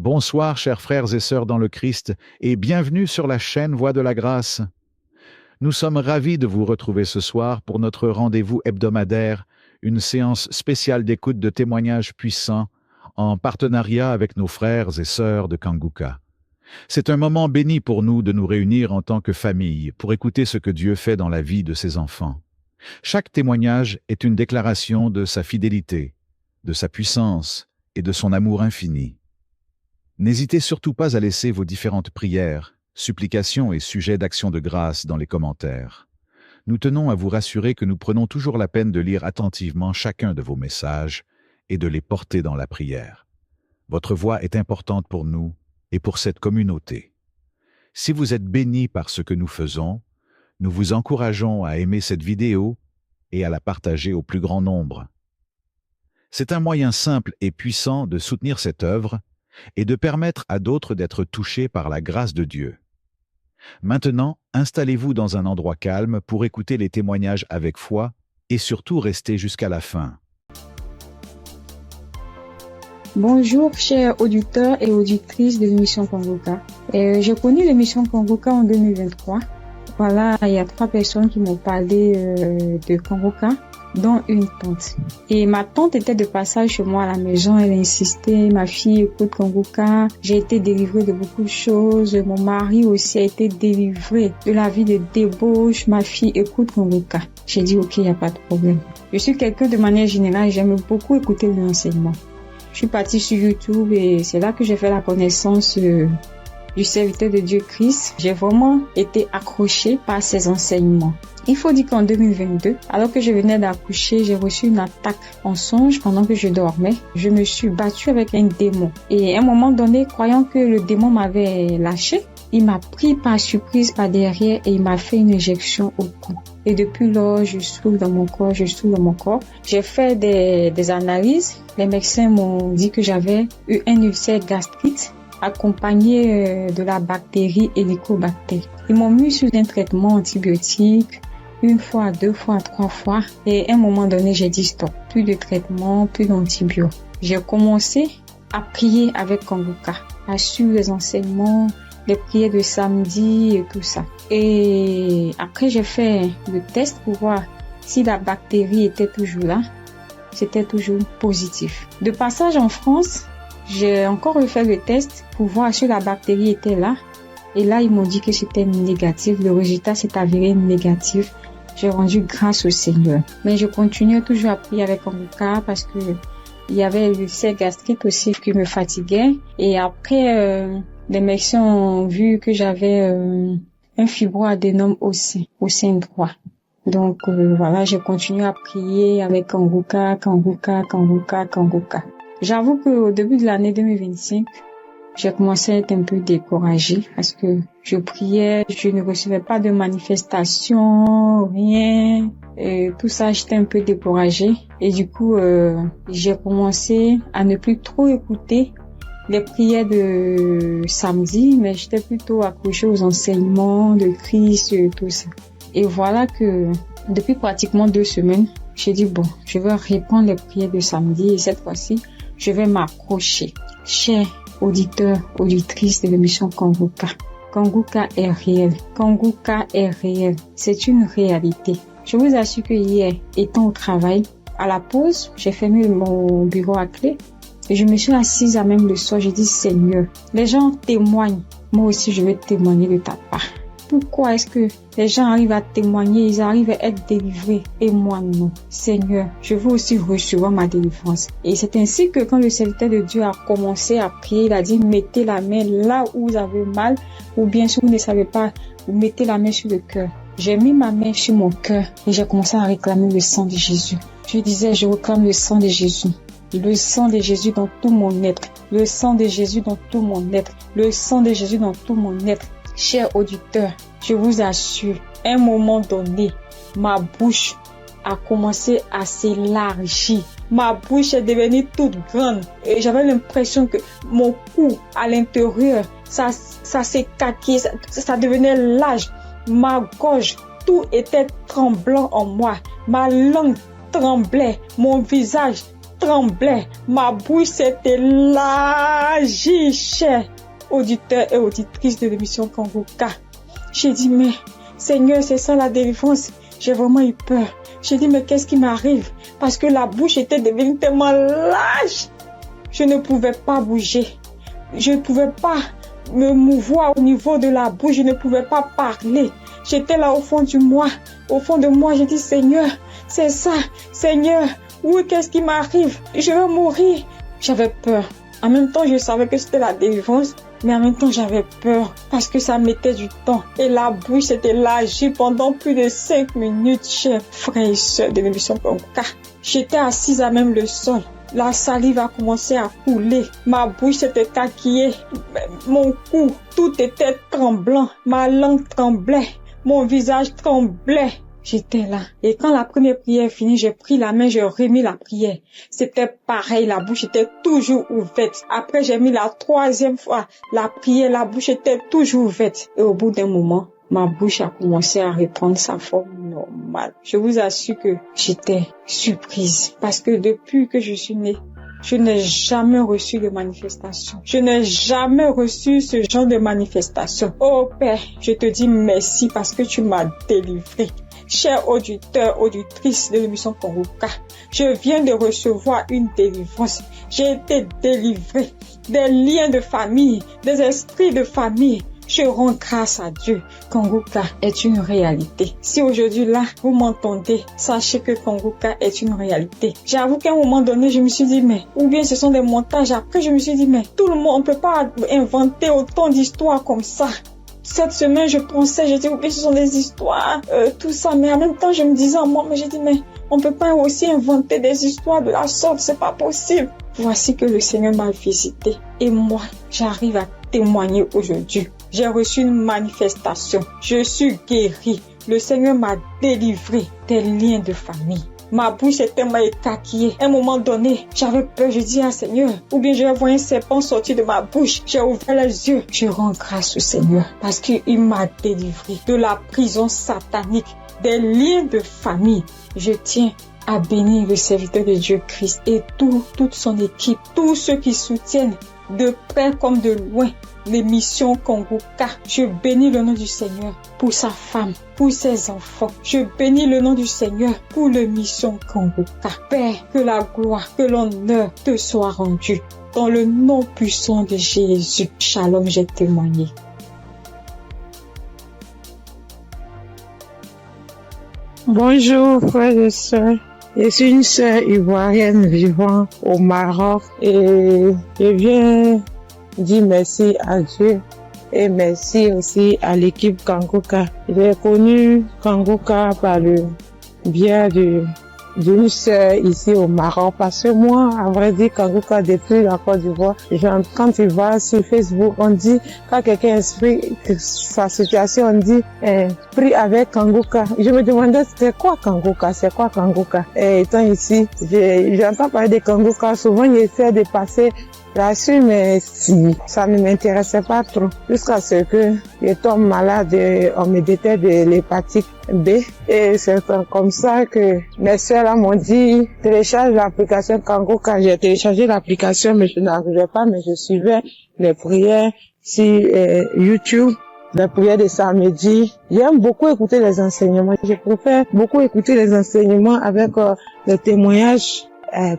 Bonsoir, chers frères et sœurs dans le Christ, et bienvenue sur la chaîne Voix de la Grâce. Nous sommes ravis de vous retrouver ce soir pour notre rendez-vous hebdomadaire, une séance spéciale d'écoute de témoignages puissants en partenariat avec nos frères et sœurs de Kanguka. C'est un moment béni pour nous de nous réunir en tant que famille pour écouter ce que Dieu fait dans la vie de ses enfants. Chaque témoignage est une déclaration de sa fidélité, de sa puissance et de son amour infini. N'hésitez surtout pas à laisser vos différentes prières, supplications et sujets d'action de grâce dans les commentaires. Nous tenons à vous rassurer que nous prenons toujours la peine de lire attentivement chacun de vos messages et de les porter dans la prière. Votre voix est importante pour nous et pour cette communauté. Si vous êtes bénis par ce que nous faisons, nous vous encourageons à aimer cette vidéo et à la partager au plus grand nombre. C'est un moyen simple et puissant de soutenir cette œuvre et de permettre à d'autres d'être touchés par la grâce de Dieu. Maintenant, installez-vous dans un endroit calme pour écouter les témoignages avec foi et surtout restez jusqu'à la fin. Bonjour, chers auditeurs et auditrices de l'émission Kanguka. J'ai connu l'émission Kanguka en 2023. Voilà, il y a 3 personnes qui m'ont parlé de Kanguka, dont une tante. Et ma tante était de passage chez moi à la maison. Elle insistait, ma fille écoute Kanguka. J'ai été délivrée de beaucoup de choses. Mon mari aussi a été délivré de la vie de débauche. Ma fille écoute Kanguka. J'ai dit ok, il n'y a pas de problème. Je suis quelqu'un de manière générale, j'aime beaucoup écouter l'enseignement. Je suis partie sur YouTube et c'est là que j'ai fait la connaissance du serviteur de Dieu Christ. J'ai vraiment été accrochée par ses enseignements. Il faut dire qu'en 2022, alors que je venais d'accoucher, j'ai reçu une attaque en songe pendant que je dormais. Je me suis battue avec un démon. Et à un moment donné, croyant que le démon m'avait lâché, il m'a pris par surprise par derrière et il m'a fait une injection au cou. Et depuis lors, je souffre dans mon corps, J'ai fait des analyses. Les médecins m'ont dit que j'avais eu un ulcère gastrique accompagné de la bactérie Helicobacter. Ils m'ont mis sur un traitement antibiotique 1 fois, 2 fois, 3 fois. Et à un moment donné, j'ai dit stop. Plus de traitement, plus d'antibiotiques. J'ai commencé à prier avec Kanguka, à suivre les enseignements, les prières de samedi et tout ça. Et après, j'ai fait le test pour voir si la bactérie était toujours là. C'était toujours positif. De passage en France, j'ai encore refait le test pour voir si la bactérie était là. Et là, ils m'ont dit que c'était négatif. Le résultat s'est avéré négatif. J'ai rendu grâce au Seigneur. Mais je continuais toujours à prier avec Kanguka parce que il y avait l'ulcère gastrique aussi qui me fatiguait. Et après, les médecins ont vu que j'avais un fibroadénome au sein droit. Donc voilà, j'ai continué à prier avec Kanguka. J'avoue qu'au début de l'année 2025, j'ai commencé à être un peu découragée parce que je priais, je ne recevais pas de manifestation, rien. Et tout ça, j'étais un peu découragée. Et du coup, j'ai commencé à ne plus trop écouter les prières de samedi, mais j'étais plutôt accrochée aux enseignements de Christ et tout ça. Et voilà que depuis pratiquement 2 semaines, j'ai dit bon, je vais reprendre les prières de samedi et cette fois-ci, je vais m'accrocher. Chers auditeurs, auditrices de l'émission Kanguka, Kanguka est réel. Kanguka est réel. C'est une réalité. Je vous assure que hier, étant au travail, à la pause, j'ai fermé mon bureau à clé et je me suis assise à même le soir. J'ai dit Seigneur, les gens témoignent. Moi aussi, je vais témoigner de ta part. Pourquoi est-ce que les gens arrivent à témoigner, ils arrivent à être délivrés et moi non? Seigneur, je veux aussi recevoir ma délivrance. Et c'est ainsi que quand le serviteur de Dieu a commencé à prier, il a dit mettez la main là où vous avez mal ou bien si vous ne savez pas, vous mettez la main sur le cœur. J'ai mis ma main sur mon cœur et j'ai commencé à réclamer le sang de Jésus. Je disais, je réclame le sang de Jésus. Le sang de Jésus dans tout mon être. Le sang de Jésus dans tout mon être. Le sang de Jésus dans tout mon être. Chers auditeurs, je vous assure, à un moment donné, ma bouche a commencé à s'élargir. Ma bouche est devenue toute grande et j'avais l'impression que mon cou à l'intérieur, ça s'écaquait, ça devenait large. Ma gorge, tout était tremblant en moi. Ma langue tremblait, mon visage tremblait. Ma bouche s'est élargie, chers auditeurs et auditrices de l'émission Kanguka. J'ai dit, mais Seigneur, c'est ça la délivrance. J'ai vraiment eu peur. J'ai dit, mais qu'est-ce qui m'arrive? Parce que la bouche était devenue tellement large. Je ne pouvais pas bouger. Je ne pouvais pas me mouvoir au niveau de la bouche. Je ne pouvais pas parler. J'étais là au fond de moi. Au fond de moi, j'ai dit, Seigneur, c'est ça. Seigneur, oui, qu'est-ce qui m'arrive? Je vais mourir. J'avais peur. En même temps, je savais que c'était la délivrance. Mais en même temps, j'avais peur parce que ça mettait du temps. Et la bouche s'était élargie pendant plus de 5 minutes, chers frères et sœurs de l'émission Kanguka. J'étais assise à même le sol. La salive a commencé à couler. Ma bouche s'était taquillée. Mon cou, tout était tremblant. Ma langue tremblait. Mon visage tremblait. J'étais là. Et quand la première prière finie, j'ai pris la main, j'ai remis la prière. C'était pareil, la bouche était toujours ouverte. Après, j'ai mis la 3e fois la prière, la bouche était toujours ouverte. Et au bout d'un moment, ma bouche a commencé à reprendre sa forme normale. Je vous assure que j'étais surprise. Parce que depuis que je suis née, je n'ai jamais reçu de manifestation. Je n'ai jamais reçu ce genre de manifestation. Oh Père, je te dis merci parce que tu m'as délivré. Chers auditeurs, auditrices de l'émission Kanguka, je viens de recevoir une délivrance. J'ai été délivrée des liens de famille, des esprits de famille. Je rends grâce à Dieu. Kanguka est une réalité. Si aujourd'hui là, vous m'entendez, sachez que Kanguka est une réalité. J'avoue qu'à un moment donné, je me suis dit, mais, ou bien ce sont des montages. Après, je me suis dit, mais, tout le monde, on peut pas inventer autant d'histoires comme ça. Cette semaine, je pensais, j'ai dit, oui, ce sont des histoires, tout ça. Mais en même temps, je me disais en moi, mais j'ai dit, mais on peut pas aussi inventer des histoires de la sorte, c'est pas possible. Voici que le Seigneur m'a visité. Et moi, j'arrive à témoigner aujourd'hui. J'ai reçu une manifestation. Je suis guérie. Le Seigneur m'a délivré des liens de famille. Ma bouche était tellement écarquillée. À un moment donné, j'avais peur. Je dis, ah Seigneur, ou bien je vais voir un serpent sortir de ma bouche. J'ai ouvert les yeux. Je rends grâce au Seigneur parce qu'il m'a délivré de la prison satanique, des liens de famille. Je tiens à bénir le serviteur de Dieu Christ et toute son équipe, tous ceux qui soutiennent de près comme de loin l'émission Kanguka. Je bénis le nom du Seigneur pour sa femme, pour ses enfants. Je bénis le nom du Seigneur pour l'émission Kanguka. Père, que la gloire, que l'honneur te soit rendu. Dans le nom puissant de Jésus. Shalom, j'ai témoigné. Bonjour frères et sœurs. Je suis une sœur ivoirienne vivant au Maroc et je viens dire merci à Dieu et merci aussi à l'équipe Kanguka. J'ai connu Kanguka par le biais d'une sœur ici au Maroc parce que moi, à vrai dire, Kanguka depuis la Côte d'Ivoire, quand tu vas sur Facebook, on dit, quand quelqu'un explique sa situation, on dit, prie avec Kanguka. Je me demandais, c'est quoi Kanguka? Et étant ici, j'entends parler de Kanguka, souvent j'essaie de passer là-dessus, mais ça ne m'intéressait pas trop. Jusqu'à ce que je tombe malade, on me détecte de l'hépatite B. Et c'est comme ça que mes soeurs là m'ont dit, télécharge l'application Kanguka. J'ai téléchargé l'application, mais je n'arrivais pas, mais je suivais les prières sur YouTube. Les prières de samedi. J'aime beaucoup écouter les enseignements. Je préfère beaucoup écouter les enseignements avec les témoignages,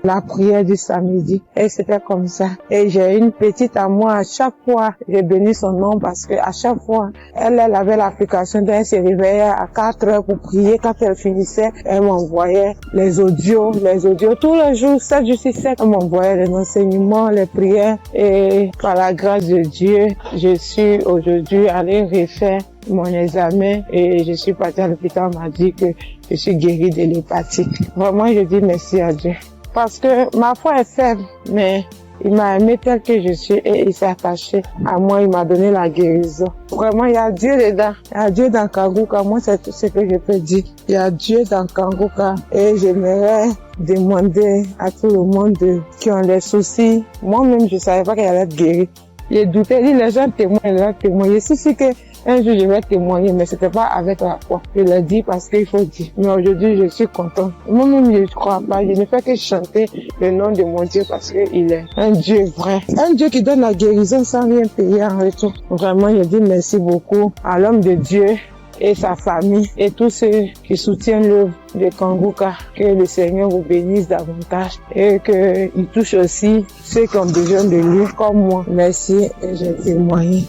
la prière du samedi. Et c'était comme ça. Et j'ai une petite à moi, à chaque fois, je bénis son nom parce que à chaque fois, elle avait l'application, donc elle se réveillait à 4 heures pour prier. Quand elle finissait, elle m'envoyait les audios, tous les jours, 7 jours sur 7, elle m'envoyait les enseignements, les prières. Et par la grâce de Dieu, je suis aujourd'hui allée refaire mon examen et je suis partie à l'hôpital, on m'a dit que je suis guérie de l'hépatite. Vraiment, je dis merci à Dieu. Parce que ma foi est faible, mais il m'a aimé tel que je suis et il s'est attaché à moi, il m'a donné la guérison. Vraiment, il y a Dieu dedans. Il y a Dieu dans Kanguka. Moi, c'est tout ce que je peux dire. Il y a Dieu dans Kanguka et j'aimerais demander à tout le monde qui ont des soucis. Moi-même, je savais pas qu'il allait être guéri. J'ai douté, les gens témoignent. Je suis sûre que Un jour, je vais témoigner, mais c'était pas avec la foi. Je l'ai dit parce qu'il faut dire. Mais aujourd'hui, je suis content. Moi-même, je ne crois pas. Je ne fais que chanter le nom de mon Dieu parce qu'il est un Dieu vrai. Un Dieu qui donne la guérison sans rien payer en retour. Vraiment, je dis merci beaucoup à l'homme de Dieu et sa famille et tous ceux qui soutiennent l'œuvre de Kanguka. Que le Seigneur vous bénisse davantage et qu'il touche aussi ceux qui ont besoin de lui comme moi. Merci et j'ai témoigné.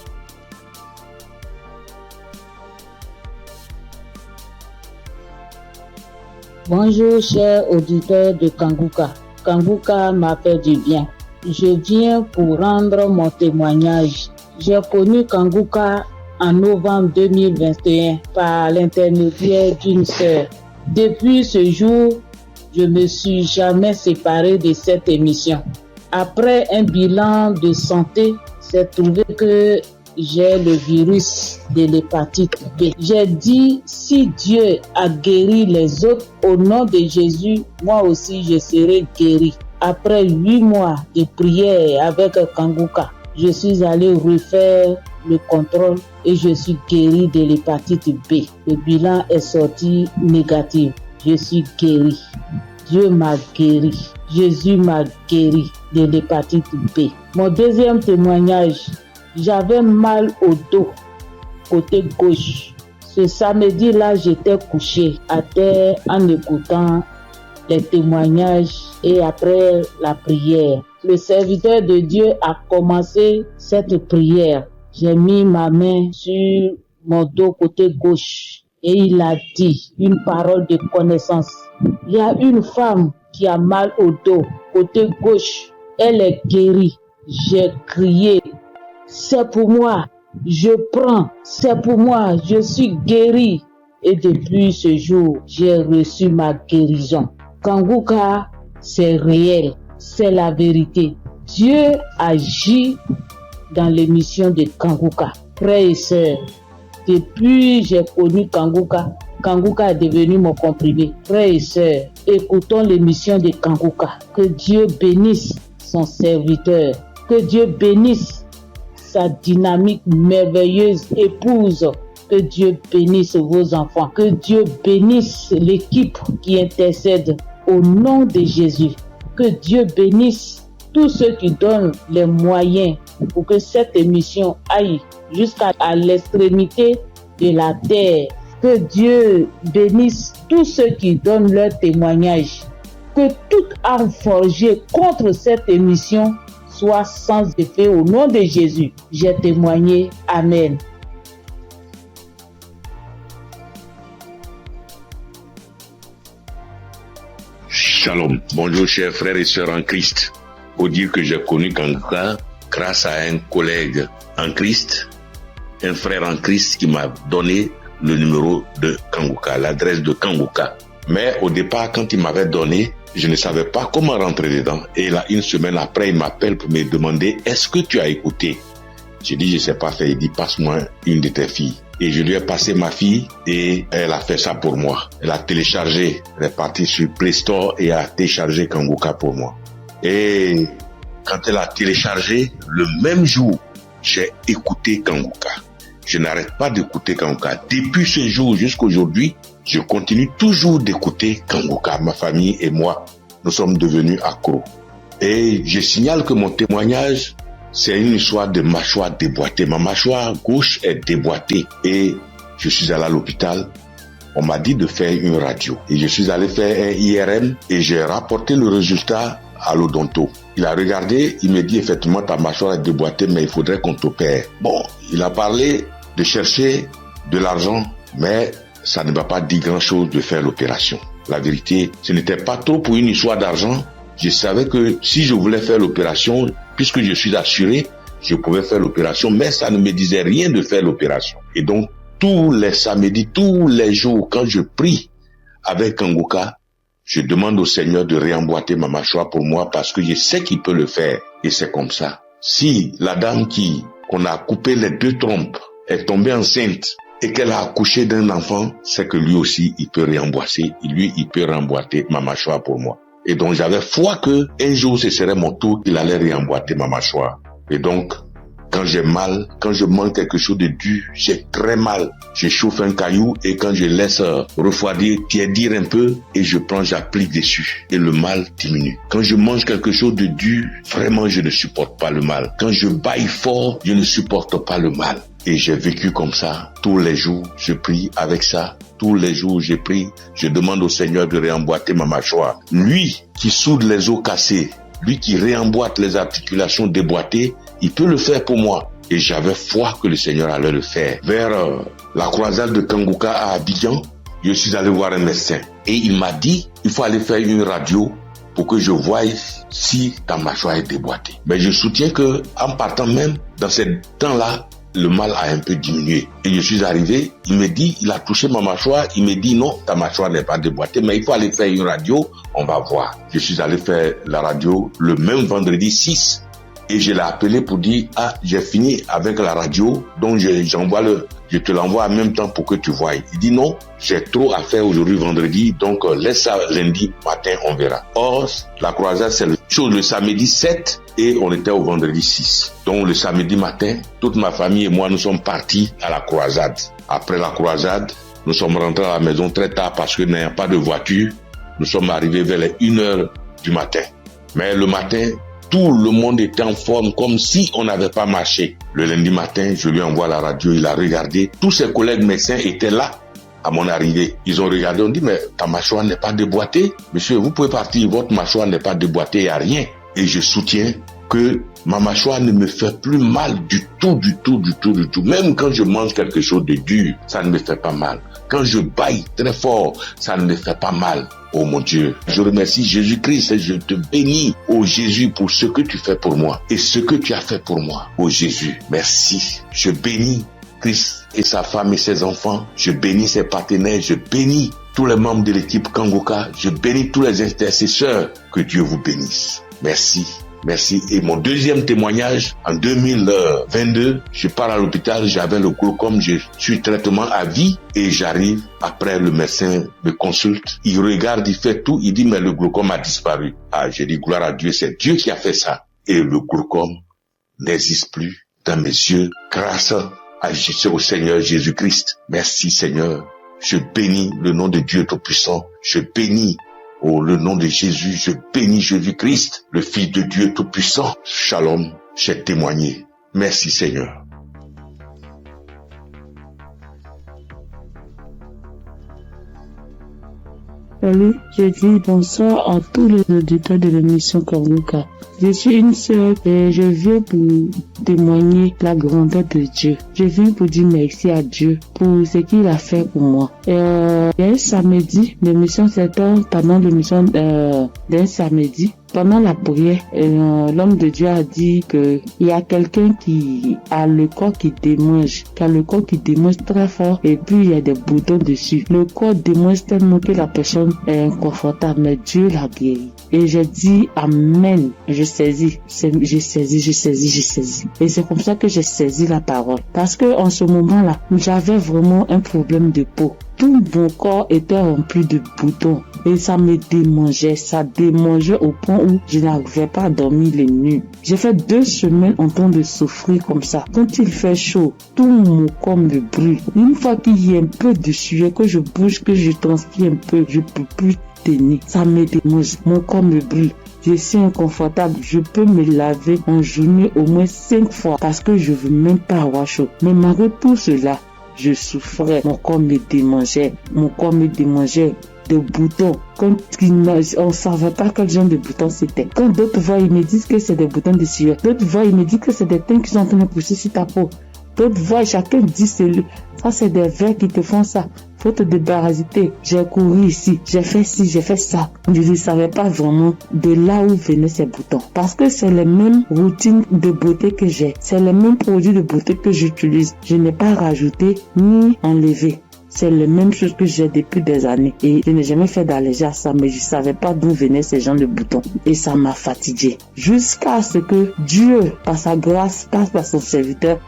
Bonjour chers auditeurs de Kanguka. Kanguka m'a fait du bien. Je viens pour rendre mon témoignage. J'ai connu Kanguka en novembre 2021 par l'intermédiaire d'une sœur. Depuis ce jour, je ne me suis jamais séparé de cette émission. Après un bilan de santé, c'est trouvé que j'ai le virus de l'hépatite B. J'ai dit, si Dieu a guéri les autres, au nom de Jésus, moi aussi je serai guéri. Après 8 mois de prière avec Kanguka, je suis allé refaire le contrôle et je suis guéri de l'hépatite B. Le bilan est sorti négatif. Je suis guéri. Dieu m'a guéri. Jésus m'a guéri de l'hépatite B. Mon deuxième témoignage, j'avais mal au dos, côté gauche. Ce samedi-là, j'étais couché à terre en écoutant les témoignages et après la prière. Le serviteur de Dieu a commencé cette prière. J'ai mis ma main sur mon dos côté gauche et il a dit une parole de connaissance. Il y a une femme qui a mal au dos côté gauche. Elle est guérie. J'ai crié. C'est pour moi. Je prends. C'est pour moi. Je suis guéri. Et depuis ce jour, j'ai reçu ma guérison. Kanguka, c'est réel. C'est la vérité. Dieu agit dans l'émission de Kanguka. Frères et sœurs, depuis j'ai connu Kanguka, Kanguka est devenu mon comprimé. Frères et sœurs, écoutons l'émission de Kanguka. Que Dieu bénisse son serviteur. Que Dieu bénisse sa dynamique merveilleuse épouse. Que Dieu bénisse vos enfants. Que Dieu bénisse l'équipe qui intercède au nom de Jésus. Que Dieu bénisse tous ceux qui donnent les moyens pour que cette émission aille jusqu'à l'extrémité de la terre. Que Dieu bénisse tous ceux qui donnent leur témoignage. Que toute arme forgée contre cette émission soit sans effet au nom de Jésus. J'ai témoigné. Amen. Shalom. Bonjour chers frères et sœurs en Christ. Faut dire que j'ai connu Kanguka grâce à un collègue en Christ, un frère en Christ qui m'a donné le numéro de Kanguka, l'adresse de Kanguka. Mais au départ, quand il m'avait donné, je ne savais pas comment rentrer dedans. Et là, une semaine après, il m'appelle pour me demander, est-ce que tu as écouté? J'ai dit, je ne sais pas faire. Il dit, passe-moi une de tes filles. Et je lui ai passé ma fille et elle a fait ça pour moi. Elle a téléchargé, elle est partie sur Play Store et a téléchargé Kanguka pour moi. Et quand elle a téléchargé, le même jour, j'ai écouté Kanguka. Je n'arrête pas d'écouter Kanguka. Depuis ce jour jusqu'à aujourd'hui, je continue toujours d'écouter Kanguka. Ma famille et moi, nous sommes devenus accros. Et je signale que mon témoignage, c'est une histoire de mâchoire déboîtée. Ma mâchoire gauche est déboîtée et je suis allé à l'hôpital. On m'a dit de faire une radio. Et je suis allé faire un IRM et j'ai rapporté le résultat à l'odonto. Il a regardé, il me dit effectivement ta mâchoire est déboîtée mais il faudrait qu'on t'opère. Bon, il a parlé de chercher de l'argent mais ça ne m'a pas dit grand chose de faire l'opération. La vérité, ce n'était pas trop pour une histoire d'argent. Je savais que si je voulais faire l'opération, puisque je suis assuré, je pouvais faire l'opération, mais ça ne me disait rien de faire l'opération. Et donc, tous les samedis, tous les jours, quand je prie avec Kanguka, je demande au Seigneur de réemboîter ma mâchoire pour moi parce que je sais qu'il peut le faire. Et c'est comme ça. Si la dame qu'on a coupé les 2 trompes est tombée enceinte et qu'elle a accouché d'un enfant, c'est que lui aussi, il peut réemboîter. Lui, il peut réemboîter ma mâchoire pour moi. Et donc, j'avais foi que un jour, ce serait mon tour qu'il allait réemboîter ma mâchoire. Et donc, Quand j'ai mal, quand je mange quelque chose de dur, j'ai très mal. Je chauffe un caillou et quand je laisse refroidir, tiédir un peu et je prends, j'applique dessus et le mal diminue. Quand je mange quelque chose de dur, vraiment je ne supporte pas le mal. Quand je baille fort, je ne supporte pas le mal. Et j'ai vécu comme ça tous les jours. Je prie avec ça. Tous les jours, je prie. Je demande au Seigneur de réemboîter ma mâchoire. Lui qui soude les os cassés, lui qui réemboîte les articulations déboîtées, il peut le faire pour moi. Et j'avais foi que le Seigneur allait le faire. Vers la croisade de Kangouka à Abidjan, je suis allé voir un médecin. Et il m'a dit, il faut aller faire une radio pour que je voie si ta mâchoire est déboîtée. Mais je soutiens que en partant même, dans ces temps-là, le mal a un peu diminué. Et je suis arrivé, il me dit, il a touché ma mâchoire, il me dit non, ta mâchoire n'est pas déboîtée, mais il faut aller faire une radio, on va voir. Je suis allé faire la radio le même vendredi 6 et je l'ai appelé pour dire, ah, j'ai fini avec la radio, donc je te l'envoie en même temps pour que tu voies. Il dit non, j'ai trop à faire aujourd'hui vendredi, donc laisse ça lundi matin, on verra. Or, la croisade, c'est le samedi 7 et on était au vendredi 6. Donc le samedi matin, toute ma famille et moi, nous sommes partis à la croisade. Après la croisade, nous sommes rentrés à la maison très tard parce que n'ayant pas de voiture, nous sommes arrivés vers les 1h du matin. Mais le matin, tout le monde était en forme comme si on n'avait pas marché. Le lundi matin, je lui envoie la radio, il a regardé. Tous ses collègues médecins étaient là à mon arrivée. Ils ont regardé, on dit, mais ta mâchoire n'est pas déboîtée. Monsieur, vous pouvez partir, votre mâchoire n'est pas déboîtée, il n'y a rien. Et je soutiens que ma mâchoire ne me fait plus mal du tout. Même quand je mange quelque chose de dur, ça ne me fait pas mal. Quand je baille très fort, ça ne me fait pas mal. Oh mon Dieu, je remercie Jésus-Christ et je te bénis, oh Jésus, pour ce que tu fais pour moi et ce que tu as fait pour moi. Oh Jésus, merci. Je bénis Christ et sa femme et ses enfants. Je bénis ses partenaires. Je bénis tous les membres de l'équipe Kangouka. Je bénis tous les intercesseurs. Que Dieu vous bénisse. Merci. Merci. Et mon deuxième témoignage, en 2022, je pars à l'hôpital, j'avais le glaucome, je suis traitement à vie et j'arrive, après le médecin me consulte, il regarde, il fait tout, il dit mais le glaucome a disparu. Ah, j'ai dit gloire à Dieu, c'est Dieu qui a fait ça. Et le glaucome n'existe plus dans mes yeux grâce au Seigneur Jésus-Christ. Merci Seigneur. Je bénis le nom de Dieu Tout-Puissant. Je bénis le nom de Jésus, je bénis Jésus-Christ, le Fils de Dieu Tout-Puissant. Shalom, j'ai témoigné. Merci Seigneur. Salut, je dis bonsoir à tous les auditeurs de l'émission Kangouka. Je suis une sœur et je viens pour témoigner la grandeur de Dieu. Je viens pour dire merci à Dieu pour ce qu'il a fait pour moi. Il y a un samedi, l'émission c'était pendant l'émission d'un samedi. Pendant la prière, l'homme de Dieu a dit que il y a quelqu'un qui a le corps qui démange, très fort et puis il y a des boutons dessus. Le corps démange tellement que la personne est inconfortable, mais Dieu l'a guéri. Et j'ai dit amen. J'ai saisi. Et c'est comme ça que j'ai saisi la parole. Parce que en ce moment-là, j'avais vraiment un problème de peau. Tout mon corps était rempli de boutons et ça me démangeait. Ça démangeait au point où je n'arrivais pas à dormir les nuits. J'ai fait 2 semaines en train de souffrir comme ça. Quand il fait chaud, tout mon corps me brûle. Une fois qu'il y a un peu de sueur, que je bouge, que je transpire un peu, je peux plus tenir. Ça me démange. Mon corps me brûle. Je suis inconfortable. Je peux me laver en journée au moins 5 fois parce que je veux même pas avoir chaud. Mais malgré tout cela, je souffrais, mon corps me démangeait de boutons. Quand on ne savait pas quel genre de boutons c'était. Quand d'autres voient, ils me disent que c'est des boutons de sueur. D'autres voient, ils me disent que c'est des teintes qui sont en train de pousser sur ta peau. D'autres voient, chacun dit ça c'est des vers qui te font ça. Faut te débarrasser. J'ai couru ici, j'ai fait ci, j'ai fait ça. Je ne savais pas vraiment de là où venaient ces boutons. Parce que c'est les mêmes routines de beauté que j'ai. C'est les mêmes produits de beauté que j'utilise. Je n'ai pas rajouté ni enlevé. C'est les mêmes choses que j'ai depuis des années. Et je n'ai jamais fait d'allergie à ça, mais je ne savais pas d'où venaient ces genres de boutons. Et ça m'a fatigué. Jusqu'à ce que Dieu, par sa grâce, passe par son serviteur,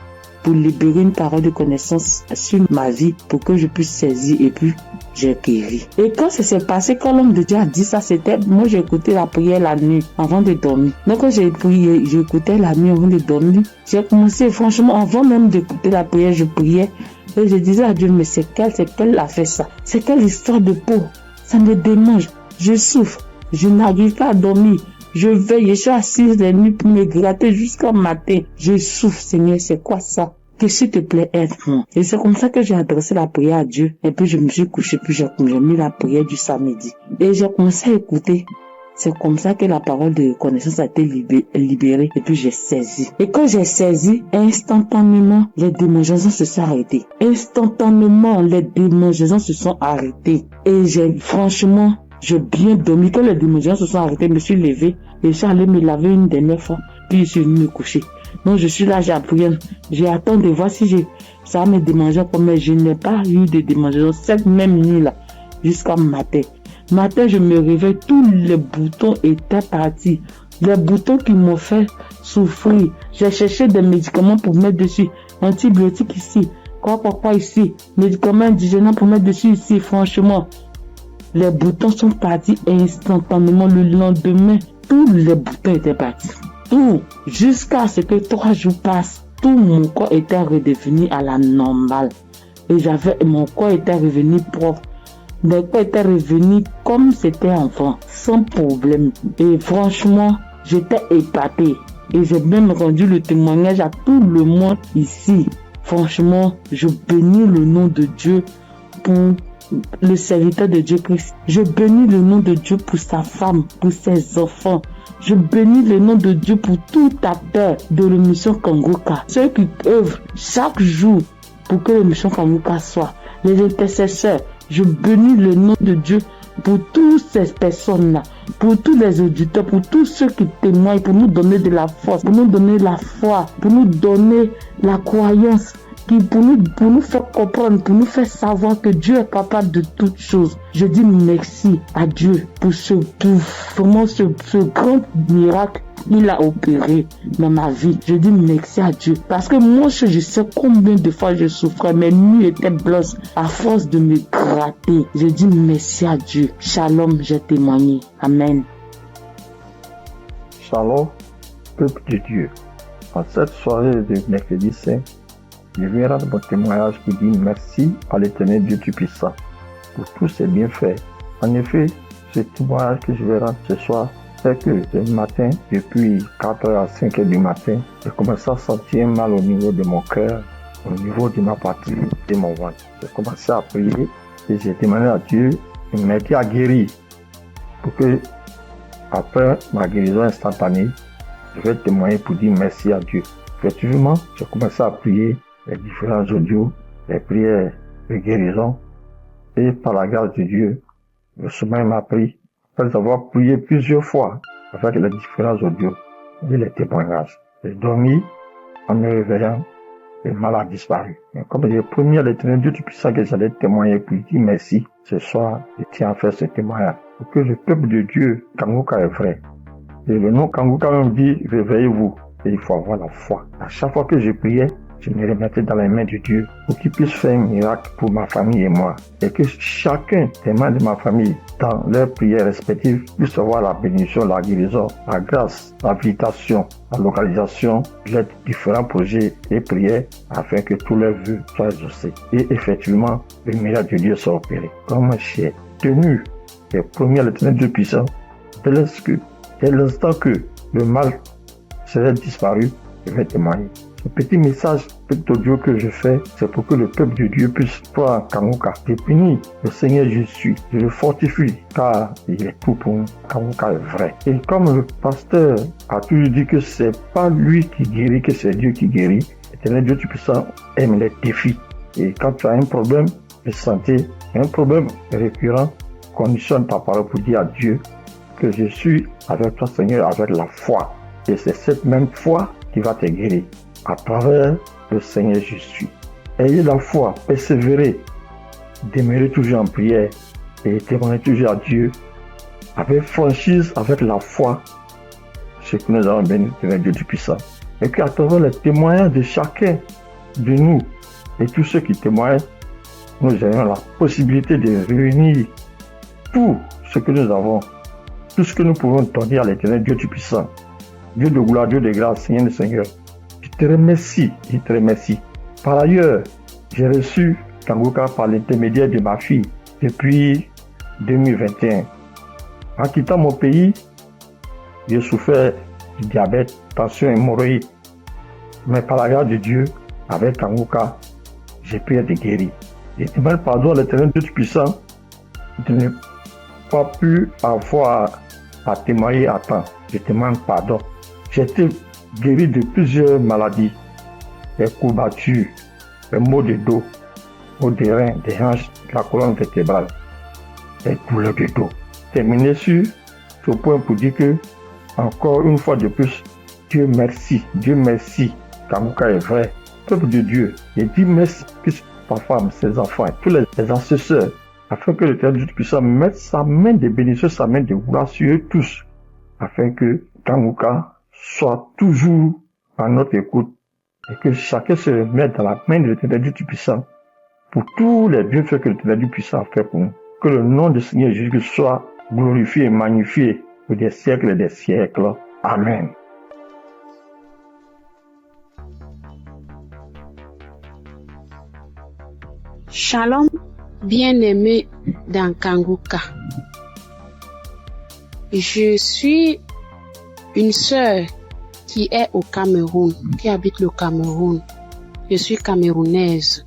pour libérer une parole de connaissance sur ma vie pour que je puisse saisir et puis j'ai guéri. Et quand ça s'est passé, quand l'homme de Dieu a dit ça, c'était, moi j'ai écouté la prière la nuit avant de dormir. Donc quand j'ai prié, j'écoutais la nuit avant de dormir. J'ai commencé, franchement, avant même d'écouter la prière, je priais. Et je disais à Dieu, mais c'est quelle a fait ça? C'est quelle histoire de peau? Ça me démange. Je souffre. Je n'arrive pas à dormir. Je veille, je suis assise la nuit pour me gratter jusqu'au matin. Je souffre, Seigneur, c'est quoi ça? Que s'il te plaît, aide-moi. Et c'est comme ça que j'ai adressé la prière à Dieu. Et puis je me suis couché, puis j'ai mis la prière du samedi. Et j'ai commencé à écouter. C'est comme ça que la parole de connaissance a été libérée. Et puis j'ai saisi. Et quand j'ai saisi, instantanément, les démangeaisons se sont arrêtées. Instantanément, les démangeaisons se sont arrêtées. Et j'ai bien dormi. Quand les démangeaisons se sont arrêtées, je me suis levé. Et je suis allé me laver une dernière fois. Puis je suis venu me coucher. Donc je suis là, j'ai appris. J'ai attendu de voir si ça me démangeait comme, mais je n'ai pas eu de démangeaison cette même nuit-là, jusqu'à matin. Matin, je me réveille, tous les boutons étaient partis. Les boutons qui m'ont fait souffrir. J'ai cherché des médicaments pour mettre dessus. Antibiotiques ici. Quoi ici. Médicaments indigènes pour mettre dessus ici. Franchement, les boutons sont partis instantanément. Le lendemain, tous les boutons étaient partis. Tout, jusqu'à ce que 3 jours passent, tout mon corps était redevenu à la normale. Et mon corps était revenu propre. Mon corps était revenu comme c'était enfant, sans problème. Et franchement, j'étais épatée. Et j'ai même rendu le témoignage à tout le monde ici. Franchement, je bénis le nom de Dieu pour le serviteur de Dieu Christ. Je bénis le nom de Dieu pour sa femme, pour ses enfants. Je bénis le nom de Dieu pour tout acteur de l'émission Kangoka. Ceux qui œuvrent chaque jour pour que l'émission Kangoka soit. Les intercesseurs. Je bénis le nom de Dieu pour toutes ces personnes-là, pour tous les auditeurs, pour tous ceux qui témoignent, pour nous donner de la force, pour nous donner la foi, pour nous donner la croyance, pour nous faire comprendre, pour nous faire savoir que Dieu est capable de toutes choses. Je dis merci à Dieu pour ce grand miracle qu'il a opéré dans ma vie. Je dis merci à Dieu. Parce que moi, je sais combien de fois je souffrais. Mes nuits étaient blanches à force de me gratter. Je dis merci à Dieu. Shalom, j'ai témoigné. Amen. Shalom, peuple de Dieu. En cette soirée de mercredi saint, je viens rendre mon témoignage pour dire merci à l'Éternel Dieu Tout-Puissant pour tous ses bienfaits. En effet, ce témoignage que je vais rendre ce soir, c'est que le matin, depuis 4h à 5h du matin, j'ai commencé à sentir mal au niveau de mon cœur, au niveau de ma partie, de mon ventre. J'ai commencé à prier et j'ai demandé à Dieu de m'aider à guérir pour que, après ma guérison instantanée, je vais témoigner pour dire merci à Dieu. Effectivement, j'ai commencé à prier les différents audios, les prières de guérison, et par la grâce de Dieu, le sommeil m'a pris, après avoir prié plusieurs fois avec les différents audios et les témoignages. J'ai dormi en me réveillant, le mal a disparu. Mais comme j'ai promis à l'Éternel Dieu Tout-Puissant que j'allais témoigner pour dire merci, ce soir, je tiens à faire ce témoignage pour que le peuple de Dieu, Kangoka est vrai. Et le nom Kangoka même dit, réveillez-vous. Et il faut avoir la foi. À chaque fois que je priais, je me remettais dans les mains de Dieu pour qu'il puisse faire un miracle pour ma famille et moi. Et que chacun des membres de ma famille, dans leurs prières respectives, puisse avoir la bénédiction, la guérison, la grâce, la visitation, la localisation, les différents projets et prières afin que tous leurs vœux soient exaucés. Et effectivement, le miracle de Dieu soit opéré. Comme j'ai tenu les premiers à l'Éternel Dieu puissant, dès l'instant que le mal serait disparu, je vais témoigner. Ce petit message, petit audio que je fais, c'est pour que le peuple de Dieu puisse croire en Kangoka. Je bénis le Seigneur Jésus, je le fortifie, car il est tout pour nous. Kangoka est vrai. Et comme le pasteur a toujours dit que c'est pas lui qui guérit, que c'est Dieu qui guérit, l'Éternel Dieu Tout-Puissant aime les défis. Et quand tu as un problème de santé, un problème récurrent, conditionne ta parole pour dire à Dieu que je suis avec toi, Seigneur, avec la foi. Et c'est cette même foi qui va te guérir à travers le Seigneur Jésus. Ayez la foi, persévérez, demeurez toujours en prière et témoignez toujours à Dieu avec franchise, avec la foi, ce que nous avons béni de Dieu Tout-Puissant. Et qu'à travers les témoignages de chacun de nous et tous ceux qui témoignent, nous ayons la possibilité de réunir tout ce que nous avons, tout ce que nous pouvons donner à l'Éternel Dieu Tout-Puissant, Dieu de gloire, Dieu de grâce, Seigneur le Seigneur. Je te remercie, je te remercie. Par ailleurs, j'ai reçu Kanguka par l'intermédiaire de ma fille depuis 2021. En quittant mon pays, j'ai souffert du diabète, tension, hémorroïde. Mais par la grâce de Dieu, avec Kanguka, j'ai pu être guéri. Je demande pardon à l'Éternel Dieu Tout-Puissant de ne pas pu avoir à témoigner à temps. Je demande pardon. J'ai été guéri de plusieurs maladies, des courbatures, des maux de dos, maux des reins, des hanches, de la colonne vertébrale, des douleurs de dos. Terminé sur ce point pour dire que, encore une fois de plus, Dieu merci, Kanguka est vrai. Peuple de Dieu, je dis merci plus ma femme, ses enfants, tous les ancêtres, afin que l'Éternel Dieu puisse mettre sa main de bénédiction, sa main de gloire sur eux tous, afin que Kanguka soit toujours à notre écoute et que chacun se remette dans la main de l'Éternel Dieu Tout-Puissant pour tous les bienfaits que l'Éternel Dieu Puissant a fait pour nous. Que le nom du Seigneur Jésus soit glorifié et magnifié pour des siècles et des siècles. Amen. Shalom, bien-aimé dans Kanguka. Je suis une sœur qui est au Cameroun, qui habite le Cameroun. Je suis camerounaise.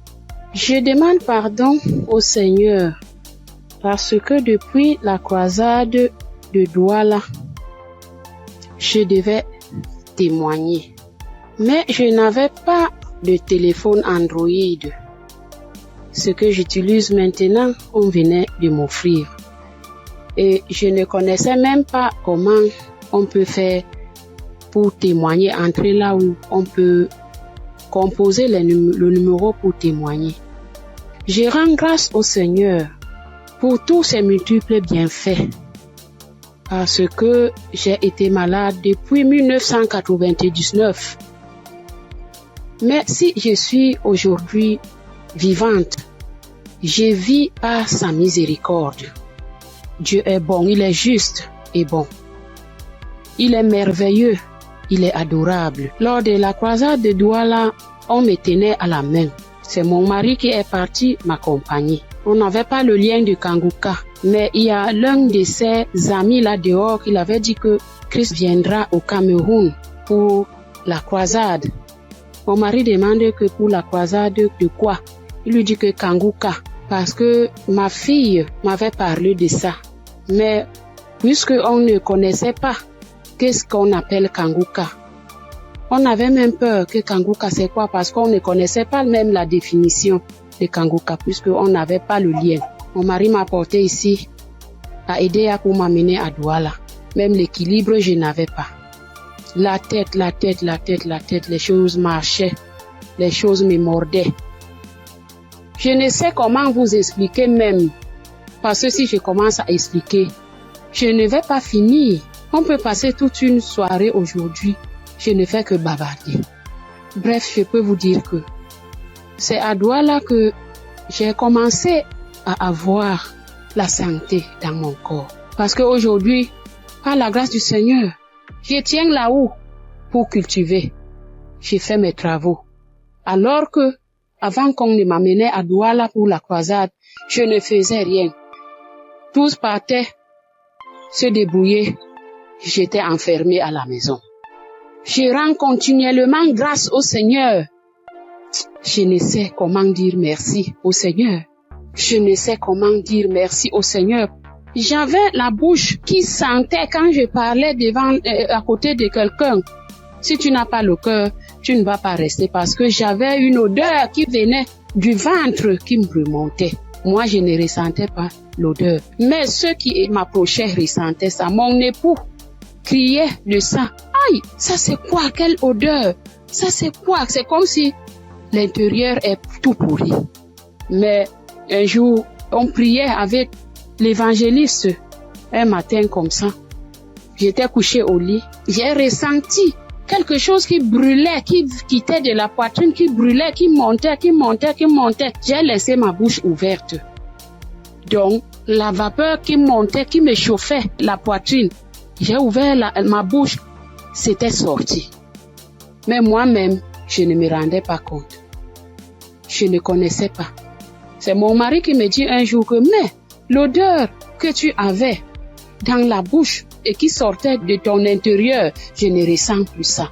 Je demande pardon au Seigneur parce que depuis la croisade de Douala, je devais témoigner. Mais je n'avais pas de téléphone Android. Ce que j'utilise maintenant, on venait de m'offrir. Et je ne connaissais même pas comment on peut faire pour témoigner, entrer là où on peut composer le numéro pour témoigner. Je rends grâce au Seigneur pour tous ses multiples bienfaits. Parce que j'ai été malade depuis 1999. Mais si je suis aujourd'hui vivante, je vis par sa miséricorde. Dieu est bon, il est juste et bon. Il est merveilleux, il est adorable. Lors de la croisade de Douala, on me tenait à la main. C'est mon mari qui est parti m'accompagner. On n'avait pas le lien de Kanguka, mais il y a l'un de ses amis là dehors qui avait dit que Christ viendra au Cameroun pour la croisade. Mon mari demande que pour la croisade de quoi? Il lui dit que Kanguka, parce que ma fille m'avait parlé de ça. Mais puisque on ne connaissait pas qu'est-ce qu'on appelle Kanguka, on avait même peur que Kanguka c'est quoi, parce qu'on ne connaissait pas même la définition de Kanguka, puisqu'on n'avait pas le lien. Mon mari m'a porté ici, a aidé pour m'amener à Douala. Même l'équilibre, je n'avais pas. La tête, les choses marchaient, les choses me mordaient. Je ne sais comment vous expliquer même, parce que si je commence à expliquer, je ne vais pas finir. On peut passer toute une soirée aujourd'hui, je ne fais que bavarder. Bref, je peux vous dire que c'est à Douala que j'ai commencé à avoir la santé dans mon corps. Parce qu'aujourd'hui, par la grâce du Seigneur, je tiens là-haut pour cultiver. J'ai fait mes travaux. Alors que, avant qu'on ne m'amenait à Douala pour la croisade, je ne faisais rien. Tous partaient se débrouiller. J'étais enfermée à la maison. Je rends continuellement grâce au Seigneur. Je ne sais comment dire merci au Seigneur. Je ne sais comment dire merci au Seigneur. J'avais la bouche qui sentait quand je parlais à côté de quelqu'un. Si tu n'as pas le cœur, tu ne vas pas rester, parce que j'avais une odeur qui venait du ventre qui me remontait. Moi, je ne ressentais pas l'odeur. Mais ceux qui m'approchaient ressentaient ça. Mon époux criait de ça. Aïe, ça c'est quoi? Quelle odeur? Ça c'est quoi? C'est comme si l'intérieur est tout pourri. Mais un jour, on priait avec l'évangéliste. Un matin comme ça, j'étais couchée au lit. J'ai ressenti quelque chose qui brûlait, qui quittait de la poitrine, qui brûlait, qui montait. J'ai laissé ma bouche ouverte. Donc, la vapeur qui montait, qui me chauffait la poitrine, j'ai ouvert ma bouche, c'était sorti. Mais moi-même, je ne me rendais pas compte. Je ne connaissais pas. C'est mon mari qui me dit un jour que, mais l'odeur que tu avais dans la bouche et qui sortait de ton intérieur, je ne ressens plus ça.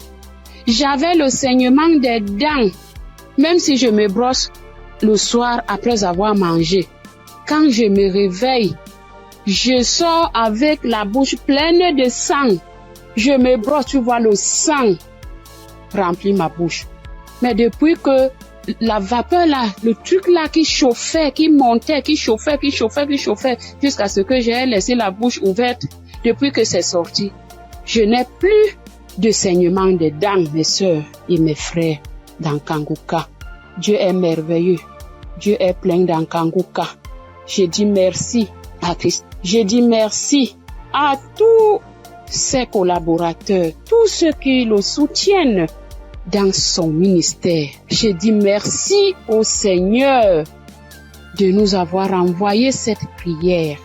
J'avais le saignement des dents, même si je me brosse le soir après avoir mangé. Quand je me réveille, je sors avec la bouche pleine de sang. Je me brosse, tu vois, le sang remplit ma bouche. Mais depuis que la vapeur là, le truc là qui chauffait, qui montait, qui chauffait, jusqu'à ce que j'ai laissé la bouche ouverte, depuis que c'est sorti, je n'ai plus de saignement des dents, mes sœurs et mes frères dans Kanguka. Dieu est merveilleux. Dieu est plein dans Kanguka. Je dis merci à Christ. Je dis merci à tous ses collaborateurs, tous ceux qui le soutiennent dans son ministère. Je dis merci au Seigneur de nous avoir envoyé cette prière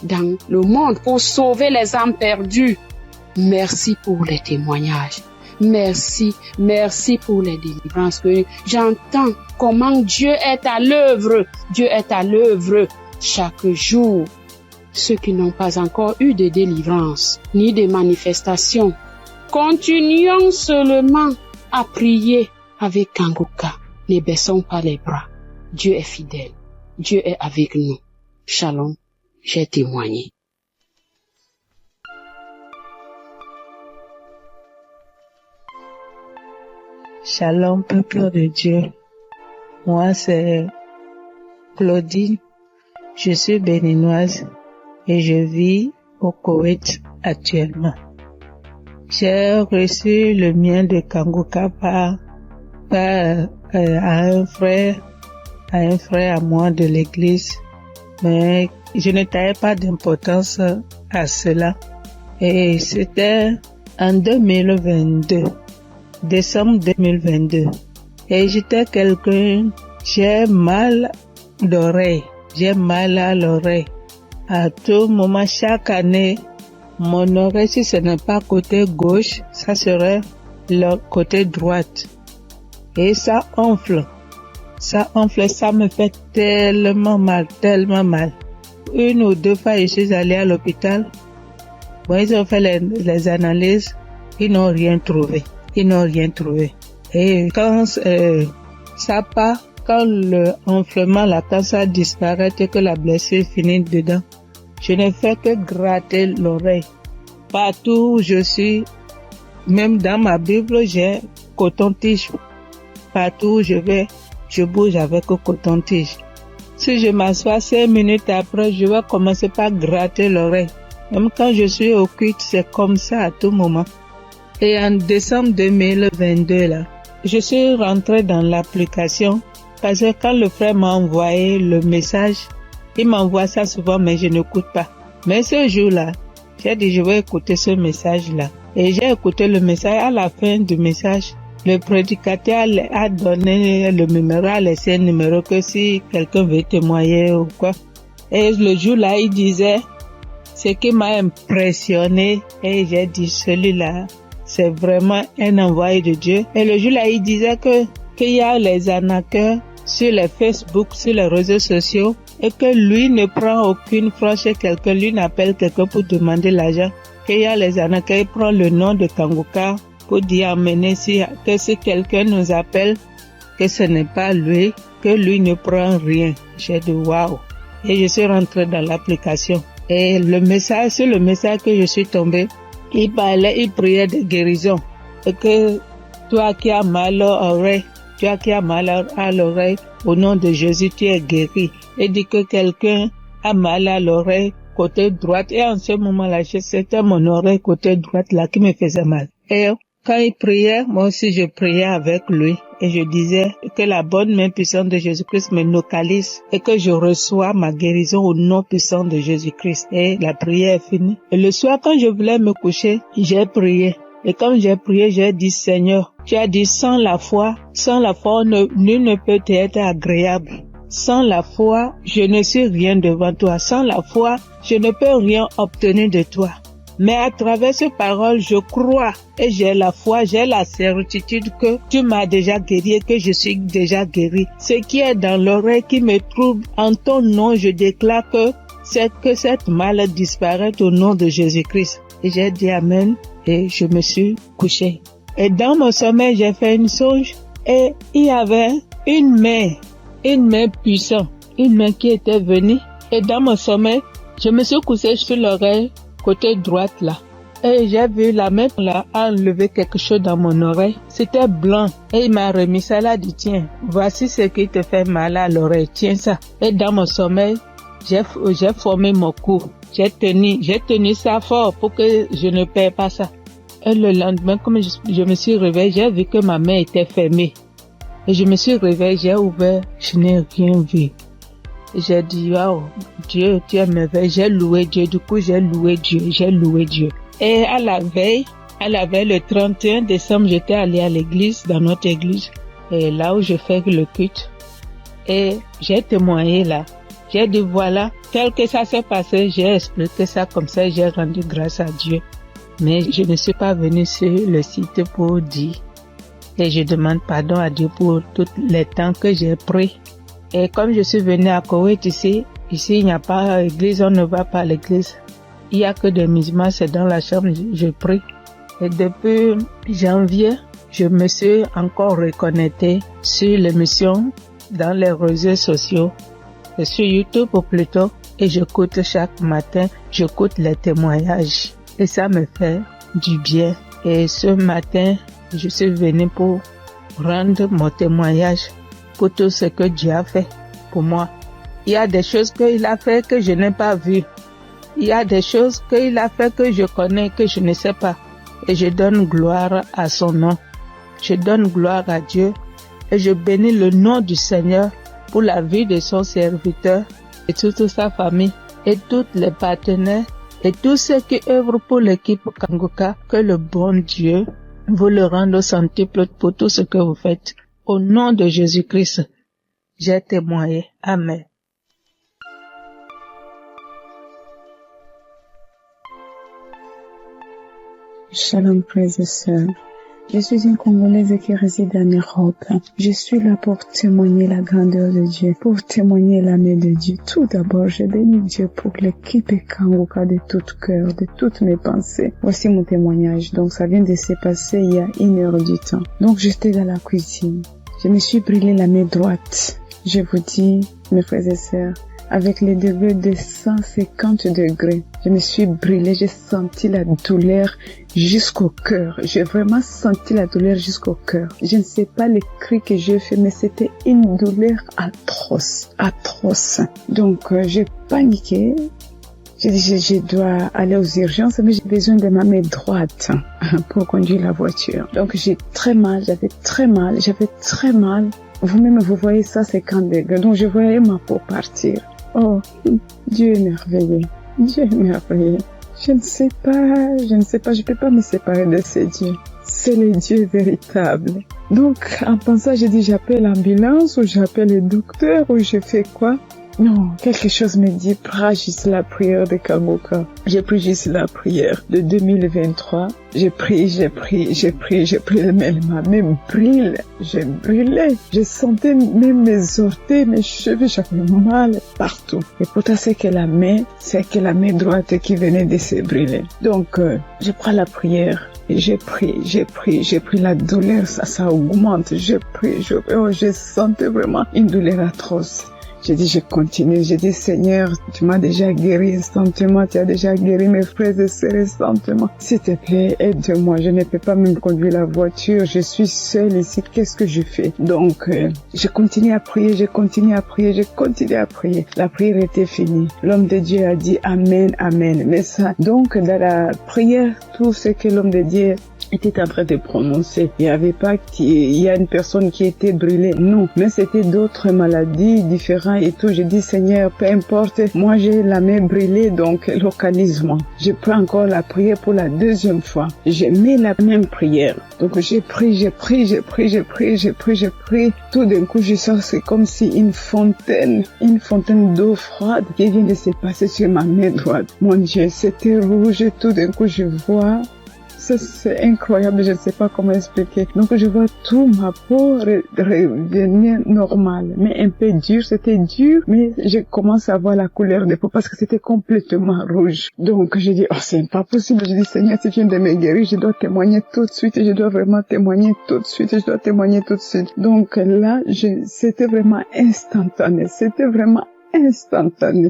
dans le monde pour sauver les âmes perdues. Merci pour les témoignages. Merci pour les délivrances. J'entends comment Dieu est à l'œuvre. Dieu est à l'œuvre chaque jour. Ceux qui n'ont pas encore eu de délivrance ni de manifestation, continuons seulement à prier avec Kanguka. Ne baissons pas les bras. Dieu est fidèle. Dieu est avec nous. Shalom, j'ai témoigné. Shalom, peuple de Dieu. Moi, c'est Claudine. Je suis béninoise et je vis au Koweït actuellement. J'ai reçu le mien de Kanguka par un frère à moi de l'église, mais je ne taillais pas d'importance à cela. Et c'était en 2022, décembre 2022. Et j'étais quelqu'un, j'ai mal d'oreille, j'ai mal à l'oreille. À tout moment, chaque année, mon oreille, si ce n'est pas côté gauche, ça serait le côté droite. Et ça enfle. Ça me fait tellement mal. Une ou deux fois, je suis allée à l'hôpital. Bon, ils ont fait les analyses. Ils n'ont rien trouvé. Et quand ça part, quand le enflement, quand ça disparaît et que la blessure finit dedans, je ne fais que gratter l'oreille. Partout où je suis, même dans ma Bible, j'ai coton-tige. Partout où je vais, je bouge avec le coton-tige. Si je m'assois 5 minutes après, je vais commencer par gratter l'oreille. Même quand je suis au culte, c'est comme ça à tout moment. Et en décembre 2022, là, je suis rentrée dans l'application parce que quand le frère m'a envoyé le message, il m'envoie ça souvent, mais je n'écoute pas. Mais ce jour-là, j'ai dit, je vais écouter ce message-là. Et j'ai écouté le message. À la fin du message, le prédicateur a donné le numéro, a laissé un numéro que si quelqu'un veut témoigner ou quoi. Et le jour-là, il disait, ce qui m'a impressionné, et j'ai dit, celui-là, c'est vraiment un envoyé de Dieu. Et le jour-là, il disait qu'il y a les arnaqueurs sur les Facebook, sur les réseaux sociaux, et que lui ne prend aucune franche chez quelqu'un, lui n'appelle quelqu'un pour demander l'argent, qu'il y a les arnaqueurs, il prend le nom de Kanguka pour dire amener que si quelqu'un nous appelle, que ce n'est pas lui, que lui ne prend rien. J'ai dit waouh. Et je suis rentrée dans l'application. Et sur le message que je suis tombée, il priait de guérison. Et que toi qui as mal à l'oreille, au nom de Jésus, tu es guéri. Et dit que quelqu'un a mal à l'oreille côté droite. Et en ce moment-là, c'était mon oreille côté droite là qui me faisait mal. Et quand il priait, moi aussi je priais avec lui. Et je disais que la bonne main puissante de Jésus-Christ me localise et que je reçois ma guérison au nom puissant de Jésus-Christ. Et la prière est finie. Et le soir, quand je voulais me coucher, j'ai prié. Et comme j'ai prié, j'ai dit, Seigneur, tu as dit, sans la foi, nul ne peut être agréable. Sans la foi, je ne suis rien devant toi. Sans la foi, je ne peux rien obtenir de toi. Mais à travers ces paroles, je crois et j'ai la foi, j'ai la certitude que tu m'as déjà guéri et que je suis déjà guéri. Ce qui est dans l'oreille qui me trouble, en ton nom, je déclare que cette maladie disparaît au nom de Jésus-Christ. Et j'ai dit Amen et je me suis couché. Et dans mon sommeil, j'ai fait une songe et il y avait une main puissante, une main qui était venue. Et dans mon sommeil, je me suis couché sur l'oreille côté droite là. Et j'ai vu la main là enlever quelque chose dans mon oreille. C'était blanc. Et il m'a remis ça là, dit tiens, voici ce qui te fait mal à l'oreille, tiens ça. Et dans mon sommeil, j'ai formé mon cou. J'ai tenu ça fort pour que je ne perds pas ça. Et le lendemain, comme je me suis réveillée, j'ai vu que ma main était fermée. Et je me suis réveillée, j'ai ouvert, je n'ai rien vu. J'ai dit, waouh, Dieu, tu es merveilleux. J'ai loué Dieu. Du coup, j'ai loué Dieu. Et à la veille, le 31 décembre, j'étais allée à l'église, dans notre église, et là où je fais le culte. Et j'ai témoigné là. J'ai dit, voilà, tel que ça s'est passé, j'ai expliqué ça comme ça, j'ai rendu grâce à Dieu. Mais je ne suis pas venue sur le site pour dire. Et je demande pardon à Dieu pour tous les temps que j'ai pris. Et comme je suis venue à Koweït ici il n'y a pas d'église, on ne va pas à l'église. Il n'y a que des musulmans, c'est dans la chambre, je prie. Et depuis janvier, je me suis encore reconnectée sur l'émission dans les réseaux sociaux, et sur YouTube plutôt, et j'écoute chaque matin, j'écoute les témoignages. Et ça me fait du bien. Et ce matin, je suis venue pour rendre mon témoignage pour tout ce que Dieu a fait pour moi. Il y a des choses qu'il a fait que je n'ai pas vues. Il y a des choses qu'il a fait que je connais, que je ne sais pas. Et je donne gloire à son nom. Je donne gloire à Dieu. Et je bénis le nom du Seigneur pour la vie de son serviteur et toute sa famille et tous les partenaires et tous ceux qui œuvrent pour l'équipe Kanguka. Que le bon Dieu vous le rende au centuple pour tout ce que vous faites. Au nom de Jésus-Christ, j'ai témoigné. Amen. Shalom, frères et sœurs. Je suis une Congolaise qui réside en Europe. Je suis là pour témoigner la grandeur de Dieu, pour témoigner la main de Dieu. Tout d'abord, je bénis Dieu pour l'équipe Kanguka de tout cœur, de toutes mes pensées. Voici mon témoignage. Donc, ça vient de se passer il y a 1 heure du temps. Donc, j'étais dans la cuisine. Je me suis brûlé la main droite. Je vous dis, mes frères et sœurs, avec les degrés de 150 degrés, je me suis brûlée, j'ai senti la douleur jusqu'au cœur. J'ai vraiment senti la douleur jusqu'au cœur. Je ne sais pas les cris que j'ai fait, mais c'était une douleur atroce. Donc, j'ai paniqué. J'ai dit, je dois aller aux urgences, mais j'ai besoin de ma main droite pour conduire la voiture. Donc, j'avais très mal. Vous-même, vous voyez ça, 50 degrés. Donc, je voyais ma peau partir. Oh, Dieu est merveilleux. Je ne sais pas, je peux pas me séparer de ce Dieu. C'est le Dieu véritable. Donc, en pensant, j'ai dit, j'appelle l'ambulance ou j'appelle le docteur ou je fais quoi? Non, quelque chose me dit, prends juste la prière de Kanguka. J'ai pris juste la prière de 2023. J'ai pris, mais ma main brûle. J'ai brûlé. Je sentais même mes orteils, mes cheveux, j'avais mal partout. Et pourtant, c'est que la main droite qui venait de se brûler. Donc, je prends la prière. J'ai pris la douleur, ça augmente. Je sentais vraiment une douleur atroce. J'ai dit, je continue. J'ai dit, Seigneur, tu m'as déjà guéri instantanément. Tu as déjà guéri mes frères et sœurs instantanément. S'il te plaît, aide-moi. Je ne peux pas même conduire la voiture. Je suis seule ici. Qu'est-ce que je fais? Donc, je continue à prier. La prière était finie. L'homme de Dieu a dit Amen, Amen. Mais ça, donc, dans la prière, tout ce que l'homme de Dieu était en train de prononcer. Il n'y avait pas il y a une personne qui était brûlée. Non, mais c'était d'autres maladies différentes et tout. J'ai dit, Seigneur, peu importe, moi j'ai la main brûlée, donc localise-moi. Je prends encore la prière pour la deuxième fois. J'ai mis la même prière. Donc j'ai pris. Tout d'un coup, je sens c'est comme si une fontaine d'eau froide qui vient de se passer sur ma main droite. Mon Dieu, c'était rouge. Tout d'un coup, je vois. Ça, c'est incroyable, je ne sais pas comment expliquer. Donc, je vois tout ma peau revenir normale, mais un peu dur. C'était dur, mais je commence à voir la couleur des peaux parce que c'était complètement rouge. Donc, je dis, oh, c'est pas possible. Je dis, Seigneur, si tu viens de me guérir, je dois témoigner tout de suite. Je dois vraiment témoigner tout de suite. Je dois témoigner tout de suite. Donc, là, c'était vraiment instantané.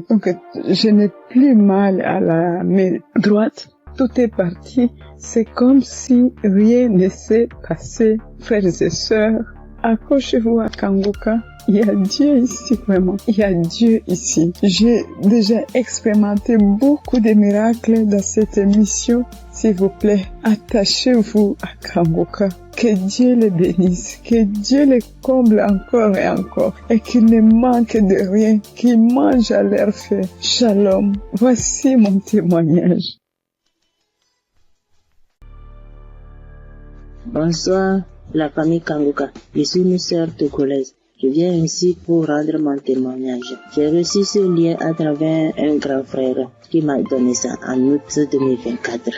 Donc, je n'ai plus mal à la main droite. Tout est parti. C'est comme si rien ne s'est passé. Frères et sœurs, accrochez-vous à Kanguka. Il y a Dieu ici, vraiment. Il y a Dieu ici. J'ai déjà expérimenté beaucoup de miracles dans cette émission. S'il vous plaît, attachez-vous à Kanguka. Que Dieu les bénisse, que Dieu les comble encore et encore, et qu'il ne manque de rien, qu'il mange à leur faim. Shalom. Voici mon témoignage. Bonsoir, la famille Kanguka. Je suis une sœur togolaise. Je viens ici pour rendre mon témoignage. J'ai reçu ce lien à travers un grand frère qui m'a donné ça en août 2024.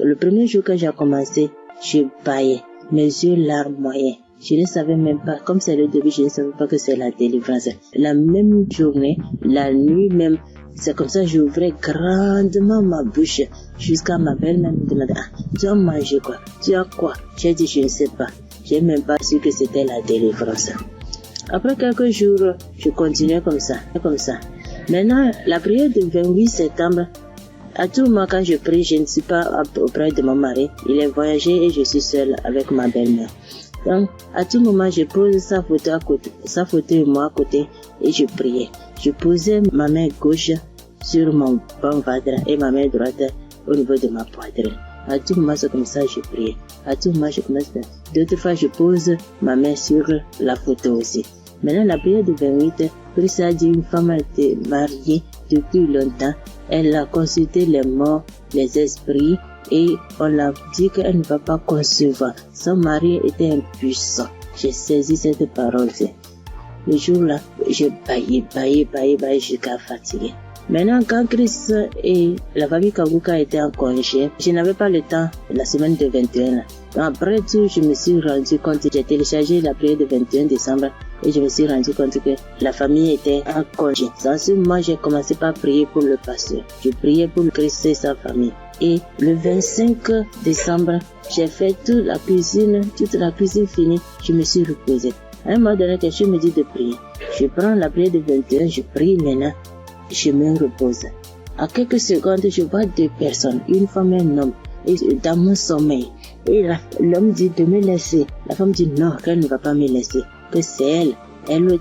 Le premier jour que j'ai commencé, je baillais, mes yeux larmoyaient. Je ne savais même pas, comme c'est le début, je ne savais pas que c'est la délivrance. La même journée, la nuit même, c'est comme ça j'ouvrais grandement ma bouche jusqu'à ma belle-mère me demandait, tu as mangé quoi? Tu as quoi? J'ai dit, je ne sais pas. J'ai même pas su que c'était la délivrance. Après quelques jours, je continuais comme ça. Maintenant, la prière du 28 septembre, à tout moment quand je prie, je ne suis pas auprès de mon mari. Il est voyagé et je suis seule avec ma belle-mère. Donc, à tout moment, je pose sa photo et moi à côté et je priais. Je posais ma main gauche sur mon bon ventre et ma main droite au niveau de ma poitrine. À tout moment, c'est comme ça, je priais. À tout moment, je commence. D'autres fois, je pose ma main sur la photo aussi. Maintenant, la prière du 28, Christ a dit une femme était mariée depuis longtemps. Elle a consulté les morts, les esprits, et on l'a dit qu'elle ne va pas concevoir. Son mari était impuissant. J'ai saisi cette parole. Le jour-là, je baillais jusqu'à fatiguer. Maintenant, quand Christ et la famille Kanguka étaient en congé, je n'avais pas le temps la semaine de 21. Après tout, je me suis rendu compte, j'ai téléchargé la prière du 21 décembre et je me suis rendu compte que la famille était en congé. Dans ce moment, j'ai commencé par prier pour le pasteur. Je priais pour Christ et sa famille. Et le 25 décembre, j'ai fait toute la cuisine finie, je me suis reposée. À un moment donné, quelqu'un me dit de prier. Je prends la prière du 21, je prie maintenant. Je me repose. À quelques secondes, je vois deux personnes, une femme et un homme, et dans mon sommeil. Et l'homme dit de me laisser. La femme dit non, qu'elle ne va pas me laisser, que c'est elle. Elle me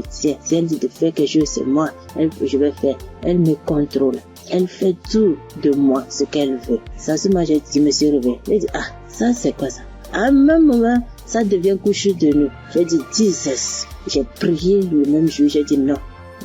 tient. Si elle dit de faire quelque chose, c'est moi. Je vais faire. Elle me contrôle. Elle fait tout de moi, ce qu'elle veut. Ça, c'est moi, je me suis réveillée. Elle dit, ça, c'est quoi ça? À un même moment, ça devient coucher de nuit. J'ai dit, Jesus. J'ai prié le même jour, j'ai dit non.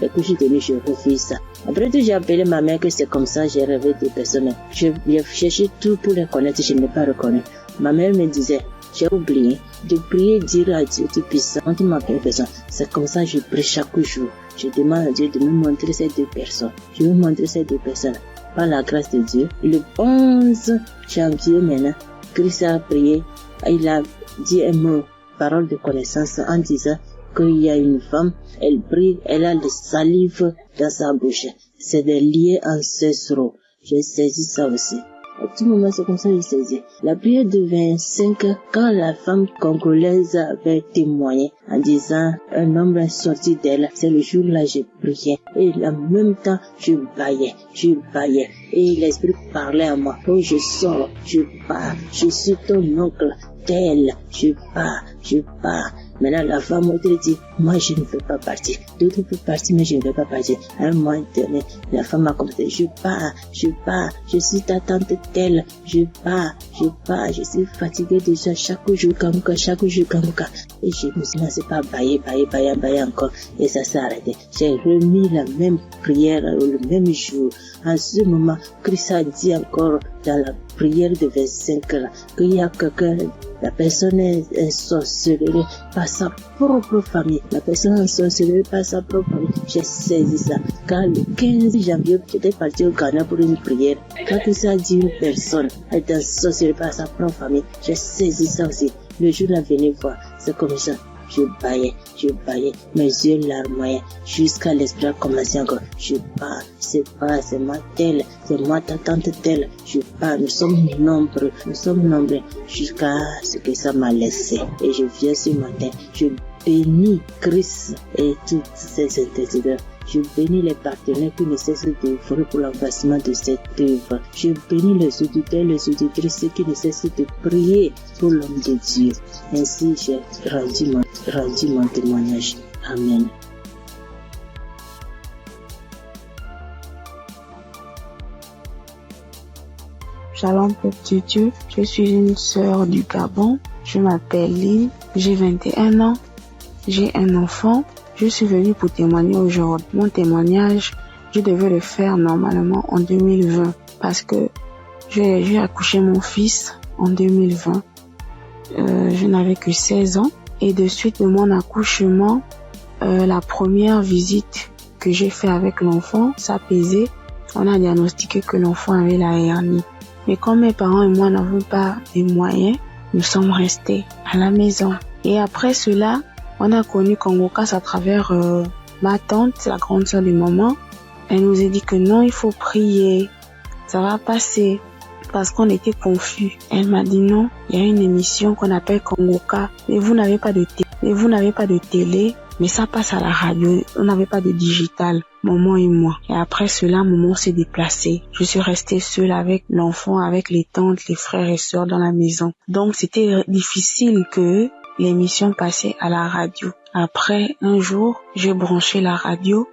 Le coucher de nuit, je refuse ça. Après tout, j'ai appelé ma mère que c'est comme ça, j'ai rêvé de personnes. J'ai cherché tout pour les connaître, je ne l'ai pas reconnu. Ma mère me disait, j'ai oublié de prier, dire à Dieu Tout-Puissant, quand tu m'appelles personne. C'est comme ça que je prie chaque jour. Je demande à Dieu de me montrer ces deux personnes. Je vais montrer ces deux personnes. Par la grâce de Dieu, le 11 janvier maintenant, Christ a prié, il a dit un mot, parole de connaissance, en disant qu'il y a une femme, elle prie, elle a le salive dans sa bouche. C'est des liens ancestraux. J'ai saisi ça aussi. À tout moment, c'est comme ça que j'ai saisi. La prière de 25, quand la femme congolaise avait témoigné en disant un homme est sorti d'elle, c'est le jour-là que j'ai prié. Et en même temps, je baillais. Et l'esprit parlait à moi. Oh, je sors, je pars, je suis ton oncle. Tel, je pars, je pars. Maintenant, la femme autre dit, moi, je ne veux pas partir. D'autres peuvent partir, mais je ne veux pas partir. À un moment donné, la femme a commencé, je pars, je suis ta tante telle, je pars, je suis fatiguée déjà chaque jour, Kanguka. Et je me suis lancé par bailler encore. Et ça s'est arrêté. J'ai remis la même prière le même jour. En ce moment, Christ a dit encore dans la prière de 25 là, qu'il y a quelqu'un, la personne est sorcelée par sa propre famille. La personne est sorcelée par sa propre famille. J'ai saisi ça. Quand le 15 janvier, j'étais parti au Ghana pour une prière. Quand Christ a dit une personne est sorcelée par sa propre famille, j'ai saisi ça aussi. Le jour là, venez voir, c'est comme ça. Je baillais, mes yeux larmoyaient, jusqu'à l'esprit a commencé encore. Je pars, c'est moi telle, c'est moi ta tante telle. Je pars, nous sommes nombreux, jusqu'à ce que ça m'a laissé. Et je viens ce matin, je bénis Christ et toutes ses intercesseurs. Je bénis les partenaires qui ne cessent d'œuvrer pour l'avancement de cette œuvre. Je bénis les auditeurs, les auditrices qui ne cessent de prier pour l'homme de Dieu. Ainsi, j'ai rendu mon témoignage. Amen. Shalom, peuple de Dieu. Je suis une sœur du Gabon. Je m'appelle Lynn. J'ai 21 ans. J'ai un enfant. Je suis venue pour témoigner aujourd'hui. Mon témoignage, je devais le faire normalement en 2020 parce que j'ai accouché mon fils en 2020. Je n'avais que 16 ans et de suite de mon accouchement, la première visite que j'ai fait avec l'enfant, ça pesait. On a diagnostiqué que l'enfant avait la hernie. Mais comme mes parents et moi n'avons pas les moyens, nous sommes restés à la maison. Et après cela, on a connu Kangoka à travers ma tante, la grande sœur de maman. Elle nous a dit que non, il faut prier, ça va passer, parce qu'on était confus. Elle m'a dit non, il y a une émission qu'on appelle Kangoka, mais vous n'avez pas de télé, mais ça passe à la radio, on n'avait pas de digital, maman et moi. Et après cela, maman s'est déplacée. Je suis restée seule avec l'enfant, avec les tantes, les frères et sœurs dans la maison. Donc c'était difficile que l'émission passait à la radio. Après, un jour, j'ai branché la radio.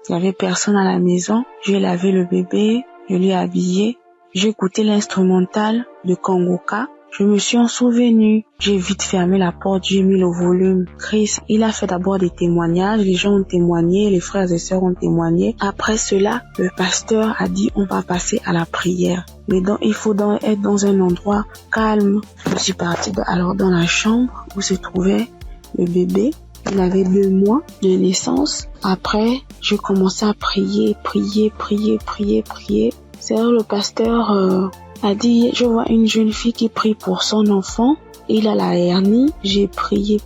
Il y avait personne à la maison. J'ai lavé le bébé, je l'ai habillé. J'ai écouté l'instrumental de Kangoka. Je me suis en souvenu. J'ai vite fermé la porte, j'ai mis le volume. Chris, il a fait d'abord des témoignages. Les gens ont témoigné, les frères et sœurs ont témoigné. Après cela, le pasteur a dit on va passer à la prière. Mais donc, il faut être dans un endroit calme. Je suis partie alors dans la chambre où se trouvait le bébé. Il avait 2 mois de naissance. Après, j'ai commencé à prier. C'est là le pasteur a dit, je vois une jeune fille qui prie pour son enfant. Il a la hernie. J'ai prié.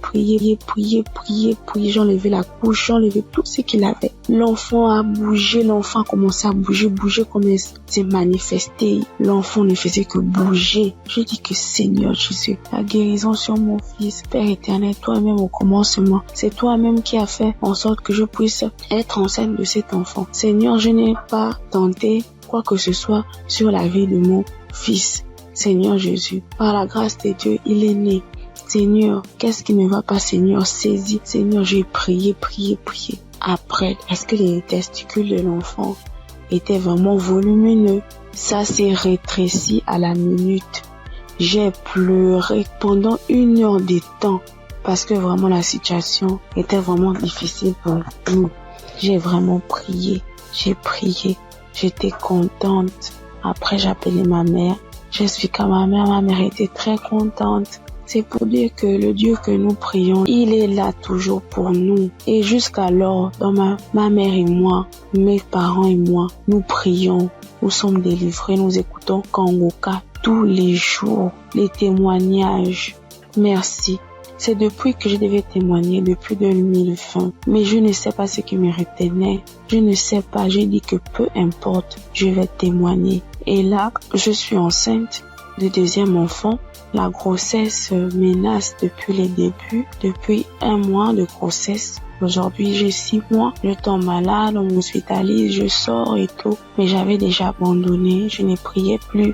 J'enlevais la couche, j'enlevais tout ce qu'il avait. L'enfant a bougé, l'enfant a commencé à bouger comme il s'est manifesté. L'enfant ne faisait que bouger. Je dis que Seigneur Jésus, la guérison sur mon fils, Père éternel, toi-même au commencement. C'est toi-même qui as fait en sorte que je puisse être enceinte de cet enfant. Seigneur, je n'ai pas tenté quoi que ce soit sur la vie de mon fils. Seigneur Jésus, par la grâce de Dieu, il est né. Seigneur, qu'est-ce qui ne va pas, Seigneur? Saisis. Seigneur, j'ai prié. Après, parce que les testicules de l'enfant étaient vraiment volumineux, ça s'est rétréci à la minute. J'ai pleuré pendant 1 heure de temps parce que vraiment la situation était vraiment difficile pour nous. J'ai vraiment prié. J'étais contente. Après, j'ai appelé ma mère. J'explique à ma mère était très contente. C'est pour dire que le Dieu que nous prions, il est là toujours pour nous. Et jusqu'alors, dans ma mère et moi, mes parents et moi, nous prions, nous sommes délivrés, nous écoutons Kangoka tous les jours, les témoignages. Merci. C'est depuis que je devais témoigner, depuis 2020. Mais je ne sais pas ce qui me retenait. Je ne sais pas, j'ai dit que peu importe, je vais témoigner. Et là, je suis enceinte de 2e enfant. La grossesse menace depuis les débuts, depuis 1 mois de grossesse. Aujourd'hui, j'ai 6 mois. Je tombe malade, on m'hospitalise, je sors et tout. Mais j'avais déjà abandonné, je ne priais plus.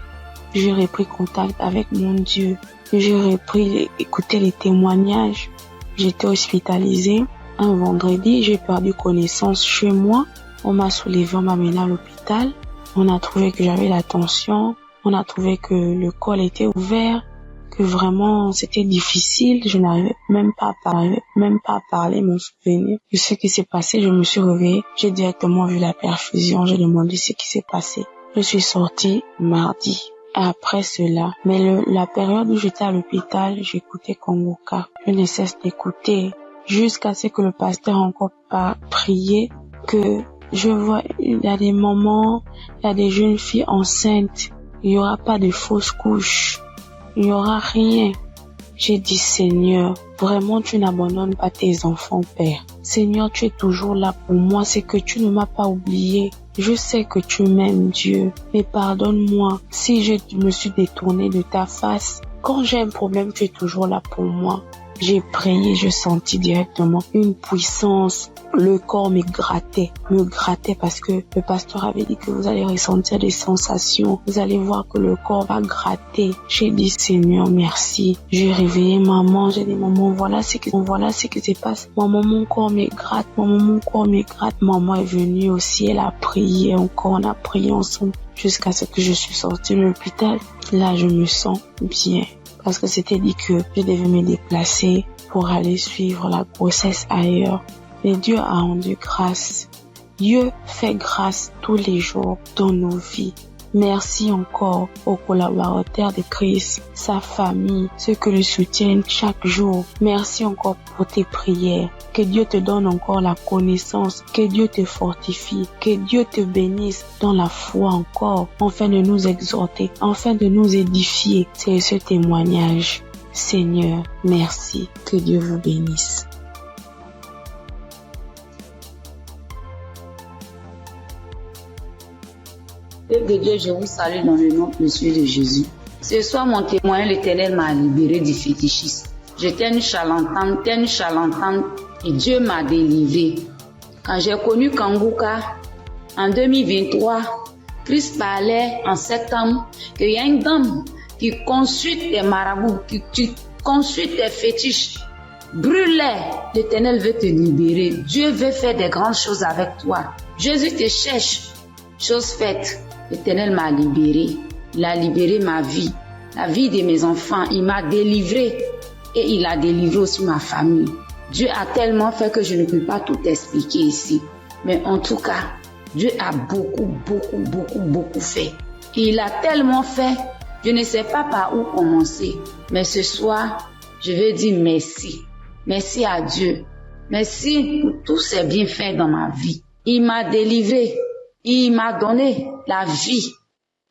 j'ai repris contact avec mon Dieu. J'ai repris écouter les témoignages. J'étais hospitalisée. Un vendredi, j'ai perdu connaissance chez moi. On m'a soulevé, on m'a mené à l'hôpital. On a trouvé que j'avais la tension. On a trouvé que le col était ouvert, que vraiment c'était difficile. Je n'arrivais même pas à parler, mon souvenir. De ce qui s'est passé, je me suis réveillée. J'ai directement vu la perfusion. J'ai demandé ce qui s'est passé. Je suis sortie mardi. Après cela, mais la période où j'étais à l'hôpital, j'écoutais Kongoka. Je ne cesse d'écouter jusqu'à ce que le pasteur encore pas prié, que je vois, il y a des moments, il y a des jeunes filles enceintes, il n'y aura pas de fausses couches, il n'y aura rien. J'ai dit, Seigneur, vraiment tu n'abandonnes pas tes enfants, Père. Seigneur, tu es toujours là pour moi, c'est que tu ne m'as pas oublié. Je sais que tu m'aimes, Dieu, mais pardonne-moi si je me suis détournée de ta face. Quand j'ai un problème, tu es toujours là pour moi. J'ai prié, je sentis directement une puissance. Le corps me grattait parce que le pasteur avait dit que vous allez ressentir des sensations. Vous allez voir que le corps va gratter. J'ai dit, Seigneur, merci. J'ai réveillé maman. J'ai dit, maman, voilà ce qui se passe. Maman, mon corps me gratte. Maman est venue aussi. Elle a prié encore. On a prié ensemble jusqu'à ce que je suis sortie de l'hôpital. Là, je me sens bien. Parce que c'était dit que je devais me déplacer pour aller suivre la grossesse ailleurs. Mais Dieu a rendu grâce. Dieu fait grâce tous les jours dans nos vies. Merci encore aux collaborateurs de Christ, sa famille, ceux qui le soutiennent chaque jour. Merci encore pour tes prières. Que Dieu te donne encore la connaissance, que Dieu te fortifie, que Dieu te bénisse dans la foi encore, afin de nous exhorter, afin de nous édifier. C'est ce témoignage. Seigneur, merci. Que Dieu vous bénisse. Père de Dieu, je vous salue dans le nom précieux de Jésus. Ce soir, mon témoin, l'Éternel m'a libéré du fétichisme. J'étais une charlatane, et Dieu m'a délivré. Quand j'ai connu Kanguka, en 2023, Christ parlait en septembre qu'il y a une dame qui consulte des marabouts, qui consulte des fétiches. Brûle-les, l'Éternel veut te libérer. Dieu veut faire des grandes choses avec toi. Jésus te cherche. Chose faite, l'Éternel m'a libéré. Il a libéré ma vie, la vie de mes enfants. Il m'a délivré et il a délivré aussi ma famille. Dieu a tellement fait que je ne peux pas tout expliquer ici. Mais en tout cas, Dieu a beaucoup fait. Et il a tellement fait, je ne sais pas par où commencer. Mais ce soir, je veux dire merci. Merci à Dieu. Merci pour tous ses bienfaits dans ma vie. Il m'a délivré. Il m'a donné la vie.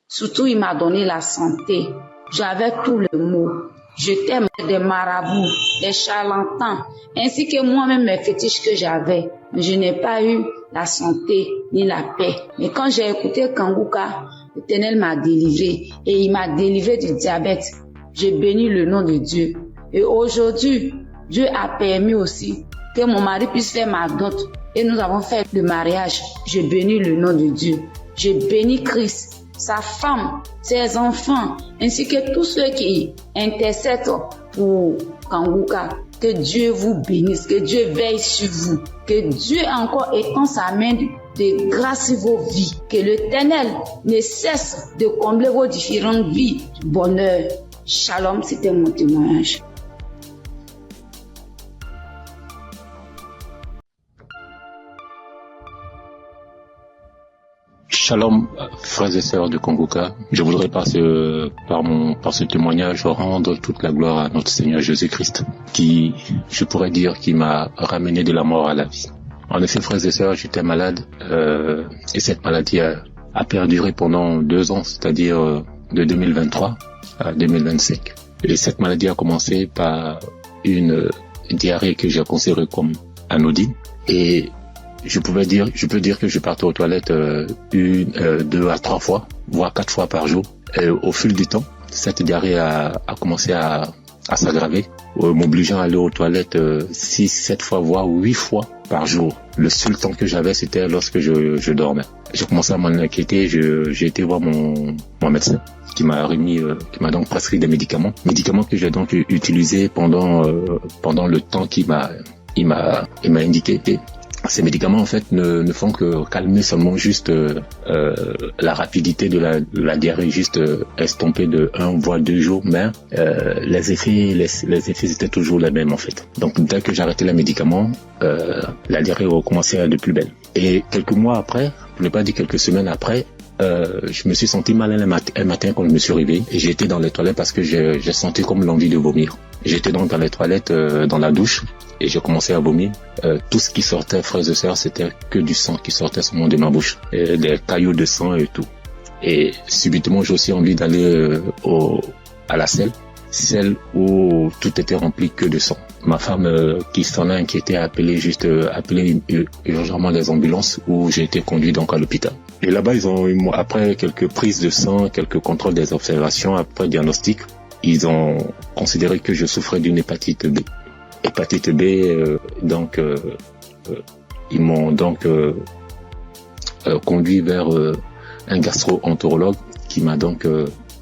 Surtout, il m'a donné la santé. J'avais tous les maux. J'étais des marabouts, des charlatans, ainsi que moi-même mes fétiches que j'avais. Mais je n'ai pas eu la santé ni la paix. Mais quand j'ai écouté Kanguka, l'Éternel m'a délivré et il m'a délivré du diabète. J'ai béni le nom de Dieu. Et aujourd'hui, Dieu a permis aussi que mon mari puisse faire ma dot. Et nous avons fait le mariage. Je bénis le nom de Dieu. Je bénis Christ, sa femme, ses enfants, ainsi que tous ceux qui intercèdent pour Kanguka. Que Dieu vous bénisse, que Dieu veille sur vous, que Dieu encore étend sa main de grâce sur vos vies, que l'Éternel ne cesse de combler vos différentes vies du bonheur. Shalom, c'était mon témoignage. Shalom, frères et sœurs de Kanguka. Je voudrais par ce témoignage rendre toute la gloire à notre Seigneur Jésus-Christ, qui, je pourrais dire, qui m'a ramené de la mort à la vie. En effet, frères et sœurs, j'étais malade, et cette maladie a perduré pendant 2 ans, c'est-à-dire de 2023 à 2025. Et cette maladie a commencé par une diarrhée que j'ai considérée comme anodine, et je peux dire que je partais aux toilettes 2 à 3 fois, voire 4 fois par jour. Et au fil du temps, cette diarrhée a commencé à à s'aggraver, m'obligeant à aller aux toilettes 6, 7 fois, voire 8 fois par jour. Le seul temps que j'avais, c'était lorsque je dormais. J'ai commencé à m'en inquiéter, j'ai été voir mon médecin qui m'a donc prescrit des médicaments que j'ai donc utilisés pendant le temps qu'il m'a indiqué. Ces médicaments en fait ne font que calmer seulement juste la rapidité de la diarrhée, juste estomper de 1 voire 2 jours, mais les effets étaient toujours les mêmes en fait. Donc dès que j'arrêtais les médicaments, la diarrhée recommençait à être de plus belle. Et quelques mois après, pour ne pas dire quelques semaines après, je me suis senti mal un matin quand je me suis réveillé et j'ai été dans les toilettes parce que j'ai senti comme l'envie de vomir. J'étais donc dans les toilettes, dans la douche, et j'ai commencé à vomir. Tout ce qui sortait, frères et sœurs, c'était que du sang qui sortait seulement de ma bouche, et des caillots de sang et tout. Et subitement, j'ai aussi envie d'aller à la selle, celle où tout était rempli que de sang. Ma femme, qui s'en a inquiété, a appelé urgemment les ambulances, où j'ai été conduit donc à l'hôpital. Et là-bas, après quelques prises de sang, quelques contrôles des observations, après diagnostic, ils ont considéré que je souffrais d'une hépatite B. Hépatite B, ils m'ont donc conduit vers un gastro-entérologue qui m'a donc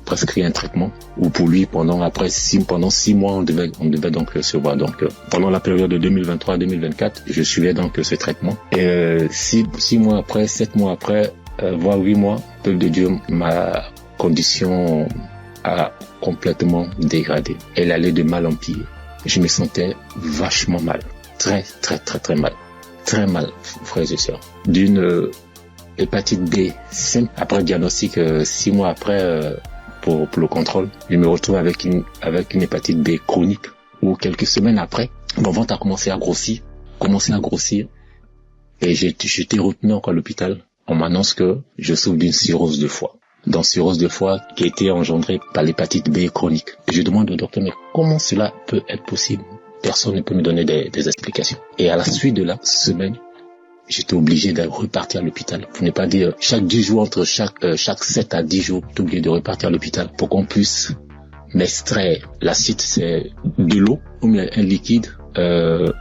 prescrit un traitement où pour lui pendant 6 mois on devait donc se voir. Donc pendant la période de 2023-2024, je suivais donc ce traitement. Et 6 mois après, 7 mois après, voire 8 mois, peuple de Dieu, ma condition a complètement dégradé. Elle allait de mal en pire. Je me sentais vachement mal. Très, très, très, très mal. Très mal, frères et sœurs. D'une hépatite B simple, après diagnostic, 6 mois après, pour le contrôle, je me retrouve avec une hépatite B chronique, où quelques semaines après, mon ventre a commencé à grossir, et j'ai été retenu encore à l'hôpital. On m'annonce que je souffre d'une cirrhose de foie. Dans cirrhose de foie qui a été engendrée par l'hépatite B chronique. Et je demande au docteur, mais comment cela peut être possible? Personne ne peut me donner des explications. Et à la suite de la semaine, j'étais obligé de repartir à l'hôpital. Pour ne pas dire, chaque 10 jours, entre chaque 7 à 10 jours, j'étais obligé de repartir à l'hôpital pour qu'on puisse m'extraire. L'acide, c'est de l'eau, ou un liquide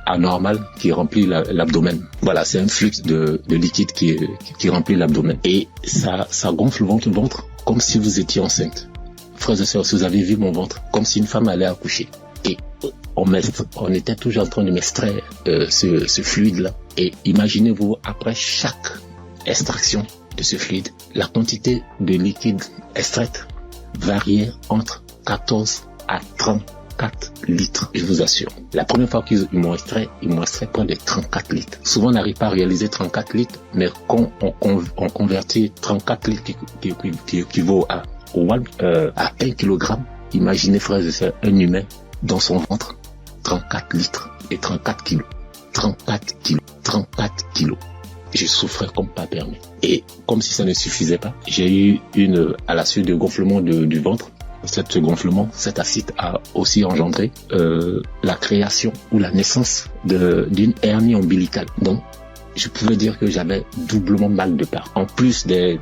anormal qui remplit l'abdomen. Voilà, c'est un flux de liquide qui remplit l'abdomen. Et ça gonfle le ventre comme si vous étiez enceinte. Frères et sœurs, si vous avez vu mon ventre, comme si une femme allait accoucher. Et on était toujours en train de m'extraire ce fluide-là. Et imaginez-vous, après chaque extraction de ce fluide, la quantité de liquide extraite variait entre 14 à 34 litres, je vous assure. La première fois qu'ils m'ont extrait près de 34 litres. Souvent, on n'arrive pas à réaliser 34 litres, mais quand on convertit 34 litres qui équivaut à 1 kilogramme, imaginez, frères et sœurs, un humain dans son ventre, 34 litres et 34 kilos. 34 kilos. Je souffrais comme pas permis. Et comme si ça ne suffisait pas, j'ai eu à la suite du gonflement du ventre, cet acide a aussi engendré la création ou la naissance d'une hernie ombilicale. Donc, je pouvais dire que j'avais doublement mal de part. En plus des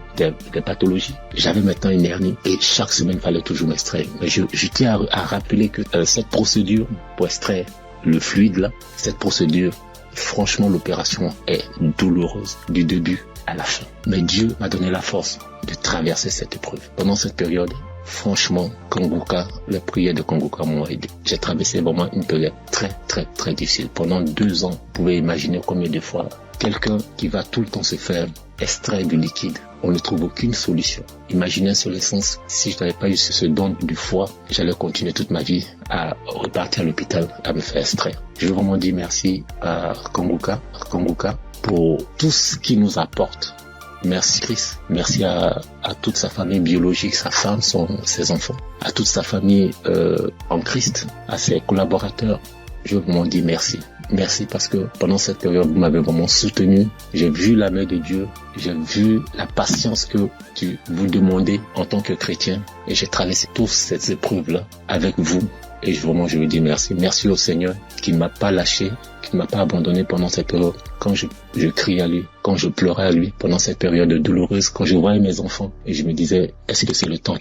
pathologies, j'avais maintenant une hernie et chaque semaine, il fallait toujours m'extraire. Mais je tiens à rappeler que cette procédure pour extraire le fluide là, cette procédure, franchement, l'opération est douloureuse du début à la fin. Mais Dieu m'a donné la force de traverser cette épreuve. Pendant cette période, franchement, Kanguka, les prières de Kanguka m'ont aidé. J'ai traversé vraiment une période très, très, très difficile. Pendant 2 ans, vous pouvez imaginer combien de fois quelqu'un qui va tout le temps se faire extraire du liquide, on ne trouve aucune solution. Imaginez sur l'essence, si je n'avais pas eu ce don du foie, j'allais continuer toute ma vie à repartir à l'hôpital à me faire extraire. Je veux vraiment dire merci à Kanguka pour tout ce qu'il nous apporte. Merci Christ, merci à toute sa famille biologique, sa femme, ses enfants, à toute sa famille en Christ, à ses collaborateurs. Je veux vraiment dire merci. Merci parce que pendant cette période, vous m'avez vraiment soutenu. J'ai vu la main de Dieu. J'ai vu la patience que vous demandez en tant que chrétien. Et j'ai traversé toutes ces épreuves-là avec vous. Et vraiment, je lui dis merci. Merci au Seigneur qui ne m'a pas lâché, qui ne m'a pas abandonné pendant cette période. Quand je criais à lui, quand je pleurais à lui, pendant cette période douloureuse, quand je voyais mes enfants, et je me disais, est-ce que c'est le temps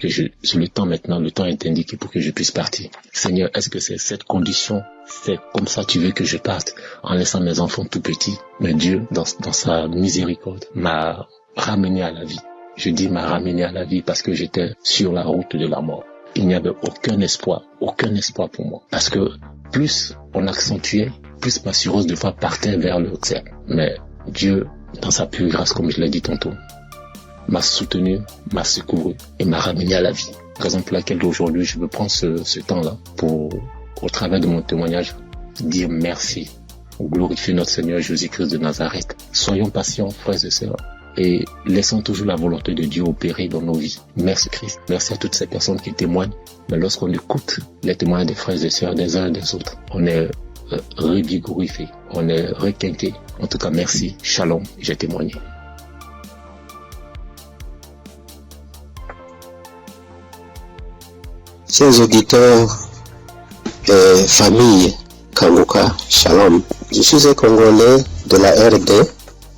maintenant, le temps est indiqué pour que je puisse partir. Seigneur, est-ce que c'est cette condition, c'est comme ça tu veux que je parte, en laissant mes enfants tout petits? Mais Dieu, dans sa miséricorde, m'a ramené à la vie. Je dis m'a ramené à la vie parce que j'étais sur la route de la mort. Il n'y avait aucun espoir pour moi. Parce que plus on accentuait, plus ma cirrhose de foie partait vers le ciel. Mais Dieu, dans sa pure grâce, comme je l'ai dit tantôt, m'a soutenu, m'a secouru et m'a ramené à la vie. Raison pour laquelle aujourd'hui je veux prendre ce temps-là pour, au travers de mon témoignage, dire merci, glorifier notre Seigneur Jésus-Christ de Nazareth. Soyons patients, frères et sœurs, et laissons toujours la volonté de Dieu opérer dans nos vies. Merci Christ. Merci à toutes ces personnes qui témoignent. Mais lorsqu'on écoute les témoignages des frères et sœurs des uns et des autres, on est revigorifié, on est requinqué. En tout cas, merci. Shalom, j'ai témoigné. Chers auditeurs et famille Kanguka, Shalom. Je suis un Congolais de la RD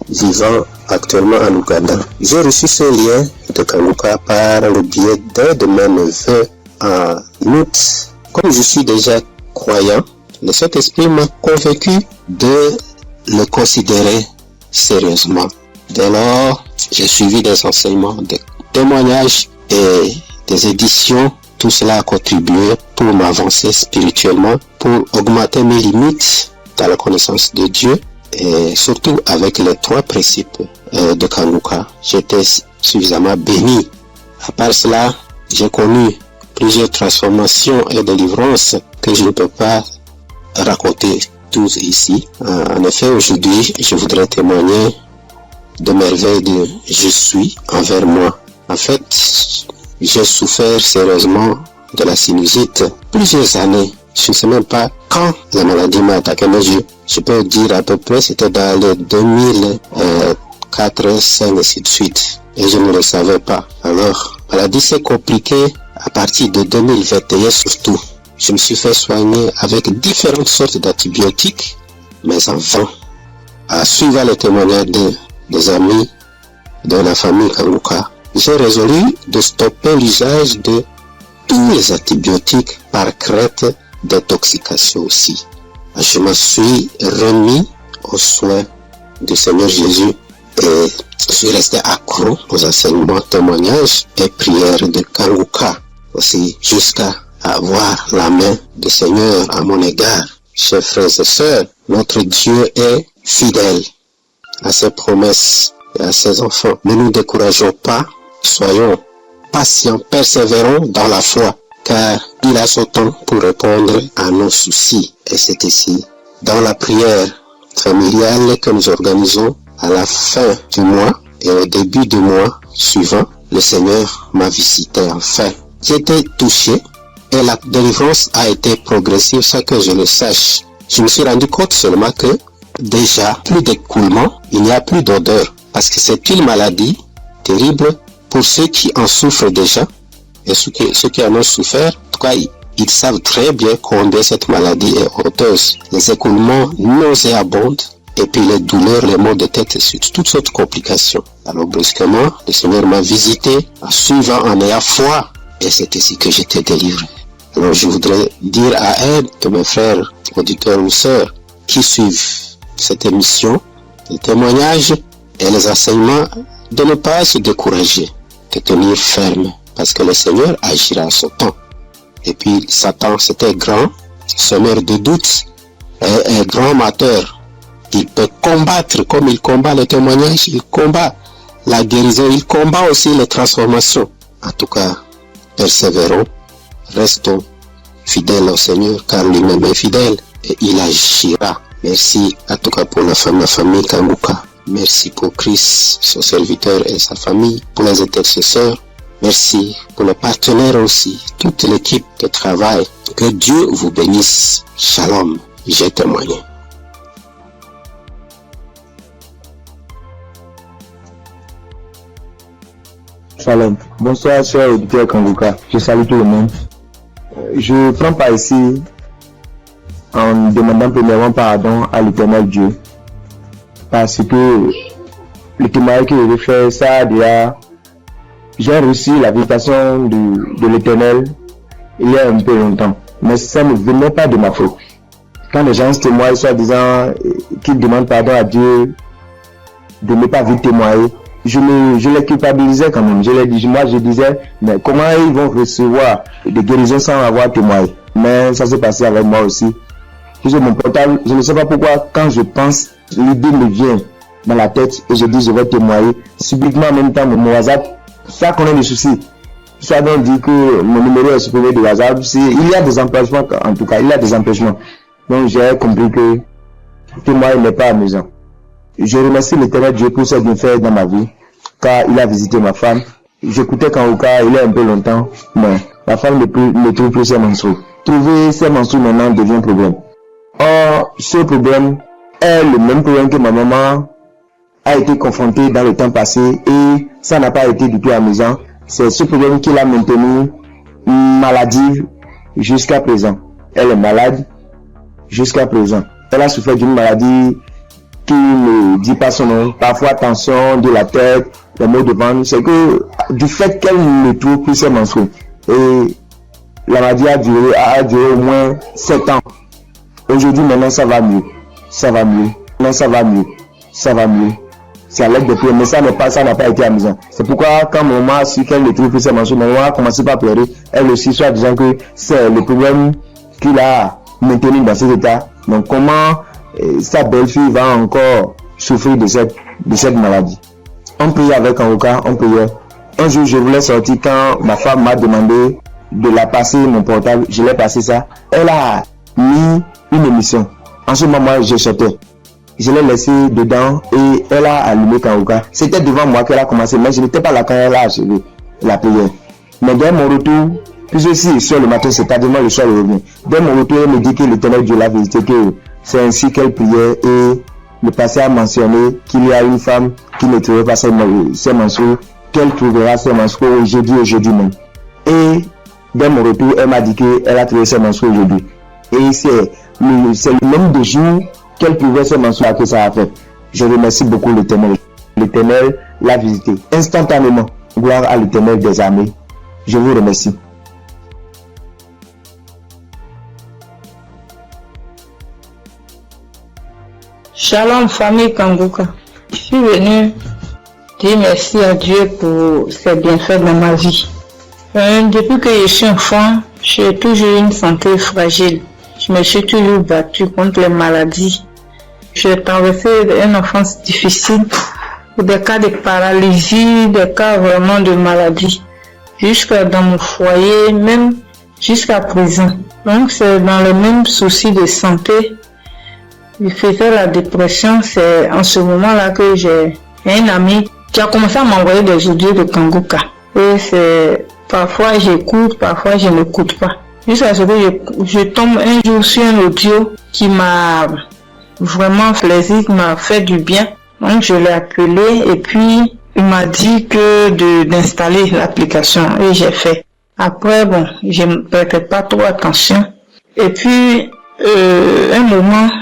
vivant actuellement en Ouganda. J'ai reçu ce lien de Kanguka par le biais d'un de mes neveux en août. Comme je suis déjà croyant, le Saint-Esprit m'a convaincu de le considérer sérieusement. Dès lors, j'ai suivi des enseignements, des témoignages et des éditions. Tout cela a contribué pour m'avancer spirituellement, pour augmenter mes limites dans la connaissance de Dieu et surtout avec les 3 principes de Kanguka. J'étais suffisamment béni. À part cela, j'ai connu plusieurs transformations et délivrances que je ne peux pas raconter tous ici. En effet, aujourd'hui, je voudrais témoigner de merveilles de je suis envers moi. En fait, j'ai souffert sérieusement de la sinusite plusieurs années. Je ne sais même pas quand la maladie m'a attaqué, mais je peux dire à peu près c'était dans les 2004, 2005 et ainsi de suite. Et je ne le savais pas. Alors, la maladie s'est compliquée à partir de 2021 surtout. Je me suis fait soigner avec différentes sortes d'antibiotiques, mais en vain. À suivre les témoignages des amis de la famille Kanguka, j'ai résolu de stopper l'usage de tous les antibiotiques par crainte d'intoxication aussi. Je me suis remis aux soins du Seigneur Jésus et je suis resté accro aux enseignements, témoignages et prières de Kanguka aussi jusqu'à avoir la main du Seigneur à mon égard. Chers frères et sœurs, notre Dieu est fidèle à ses promesses et à ses enfants. Ne nous décourageons pas, soyons patients, persévérons dans la foi, car il a son temps pour répondre à nos soucis. Et c'est ici, dans la prière familiale que nous organisons à la fin du mois et au début du mois suivant, le Seigneur m'a visité enfin. J'ai été touché et la délivrance a été progressive sans que je le sache. Je me suis rendu compte seulement que déjà plus d'écoulement, il n'y a plus d'odeur, parce que c'est une maladie terrible pour ceux qui en souffrent déjà et ceux qui en ont souffert. En tout cas, ils savent très bien combien cette maladie est honteuse. Les écoulements nauséabonds et puis les douleurs, les maux de tête et toutes sortes de complications. Alors brusquement, le Seigneur m'a visité en suivant, en ayant foi, et c'est ici que j'étais délivré. Alors je voudrais dire à un de mes frères, auditeurs ou sœurs, qui suivent cette émission, les témoignages et les enseignements, de ne pas se décourager, de tenir ferme, parce que le Seigneur agira en son temps. Et puis Satan, c'était grand, semeur de doutes, et un grand amateur. Il peut combattre comme il combat les témoignages, il combat la guérison, il combat aussi les transformations. En tout cas, persévérons, restons fidèles au Seigneur, car lui-même est fidèle et il agira. Merci en tout cas pour la famille Kanguka. Merci pour Christ, son serviteur et sa famille, pour les intercesseurs. Merci pour les partenaires aussi, toute l'équipe de travail. Que Dieu vous bénisse. Shalom, j'ai témoigné. Shalom. Bonsoir, chers auditeurs Kanguka. Je salue tout le monde. je prends part ici en demandant premièrement pardon à l'Éternel Dieu. Parce que le témoignage que je vais faire, ça déjà, j'ai reçu la visitation de l'Éternel il y a un peu longtemps. Mais ça ne venait pas de ma faute. Quand les gens se témoignent, soit disant qu'ils demandent pardon à Dieu de ne pas vite témoigner, je les culpabilisais quand même. Je disais, mais comment ils vont recevoir des guérisons sans avoir témoigné? Mais ça s'est passé avec moi aussi. J'ai mon portable, je ne sais pas pourquoi, quand je pense, l'idée me vient dans la tête et je dis je vais témoigner. Subitement en même temps, mon WhatsApp, ça connaît des soucis. Ça donc dit que mon numéro est supprimé de WhatsApp. Il y a des empêchements, en tout cas, il y a des empêchements. Donc j'ai compris que témoigner n'est pas amusant. Je remercie l'Éternel Dieu pour ses bienfaits dans ma vie, car il a visité ma femme. J'écoutais Kanguka il y a un peu longtemps, mais ma femme ne trouve plus ses menstrues. Trouver ses menstrues maintenant devient un problème. Or, ce problème est le même problème que ma maman a été confrontée dans le temps passé et ça n'a pas été du tout amusant. C'est ce problème qui l'a maintenue maladive jusqu'à présent. Elle est malade jusqu'à présent. Elle a souffert d'une maladie qui ne dit pas son nom. Parfois tension de la tête, les maux de ventre. C'est que du fait qu'elle ne trouve plus ses menstrues. Et la maladie a duré au moins 7 ans. Aujourd'hui, maintenant, ça va mieux. Ça va mieux. Maintenant, ça va mieux. Ça va mieux. C'est à l'aide de prière, mais ça n'a pas été amusant. C'est pourquoi, quand maman a su qu'elle ne trouve plus ses menstrues, maman a commencé par pleurer. Elle aussi, soit disant que c'est le problème qu'il a maintenu dans cet état. Donc, comment sa belle-fille va encore souffrir de cette maladie? On priait avec Kanguka, on priait. Un jour, je voulais sortir quand ma femme m'a demandé de la passer mon portable. Je l'ai passé ça. Elle a mis une émission. En ce moment, je sortais. Je l'ai laissé dedans et elle a allumé Kanguka. C'était devant moi qu'elle a commencé, mais je n'étais pas là quand elle a achevé la prière. Mais dès mon retour, puisque si sur le matin, c'est tardivement le soir, je reviens. Dès mon retour, elle me dit que l'Éternel Dieu l'a visité, que c'est ainsi qu'elle priait et le passé a mentionné qu'il y a une femme qui ne trouvait pas ses menstrues, qu'elle trouvera ses menstrues aujourd'hui même. Et dès mon retour, elle m'a dit qu'elle a trouvé ses menstrues aujourd'hui. Et c'est le même de jour qu'elle pouvait se menstruer que ça a fait. Je remercie beaucoup l'Éternel. L'Éternel l'a visité instantanément. Gloire à l'Éternel des armées. Je vous remercie. Shalom famille Kanguka. Je suis venu dire merci à Dieu pour ses bienfaits dans ma vie. Depuis que je suis enfant, j'ai toujours eu une santé fragile. Je me suis toujours battue contre les maladies. J'ai traversé une enfance difficile, des cas de paralysie, des cas vraiment de maladie, jusqu'à dans mon foyer, même jusqu'à présent. Donc c'est dans le même souci de santé. Je faisais la dépression, c'est en ce moment-là que j'ai un ami qui a commencé à m'envoyer des audios de Kanguka. Et c'est parfois j'écoute, parfois je n'écoute pas. Jusqu'à ce que je tombe un jour sur un audio qui m'a vraiment plaisir, qui m'a fait du bien. Donc je l'ai appelé et puis il m'a dit que d'installer l'application et j'ai fait. Après bon, je ne prêtais pas trop attention. Et puis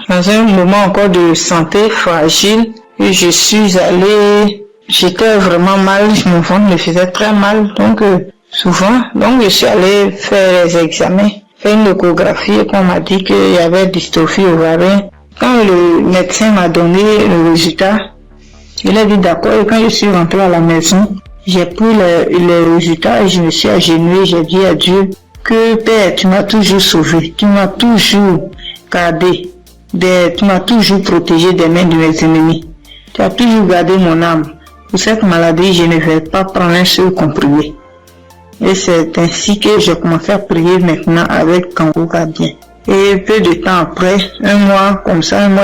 dans un moment encore de santé fragile, et je suis allée, j'étais vraiment mal, mon ventre me faisait très mal, donc souvent, donc je suis allée faire les examens, faire une échographie et qu'on m'a dit qu'il y avait dystrophie ovarienne. Quand le médecin m'a donné le résultat, il a dit d'accord, et quand je suis rentrée à la maison, j'ai pris les résultats et je me suis agenouillée, j'ai dit à Dieu que Père, tu m'as toujours sauvé, tu m'as toujours gardé, tu m'as toujours protégé des mains de mes ennemis, tu as toujours gardé mon âme. Pour cette maladie, je ne vais pas prendre un seul comprimé. Et c'est ainsi que j'ai commencé à prier maintenant avec Kanguka bien. Et peu de temps après, un mois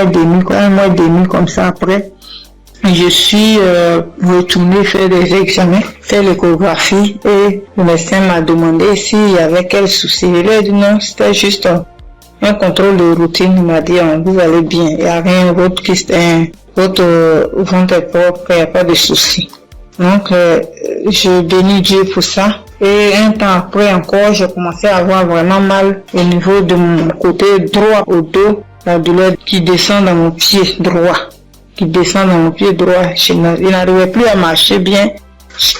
et demi comme ça après, je suis retournée faire des examens, faire l'échographie et le médecin m'a demandé s'il y avait quel souci. Il a dit non, c'était juste un contrôle de routine. Il m'a dit vous allez bien, il n'y a rien, votre ventre est propre, il n'y a pas de souci. Donc je bénis Dieu pour ça Et un temps après encore, j'ai commencé à avoir vraiment mal au niveau de mon côté droit au dos. La douleur qui descend dans mon pied droit. Je n'arrivais plus à marcher bien.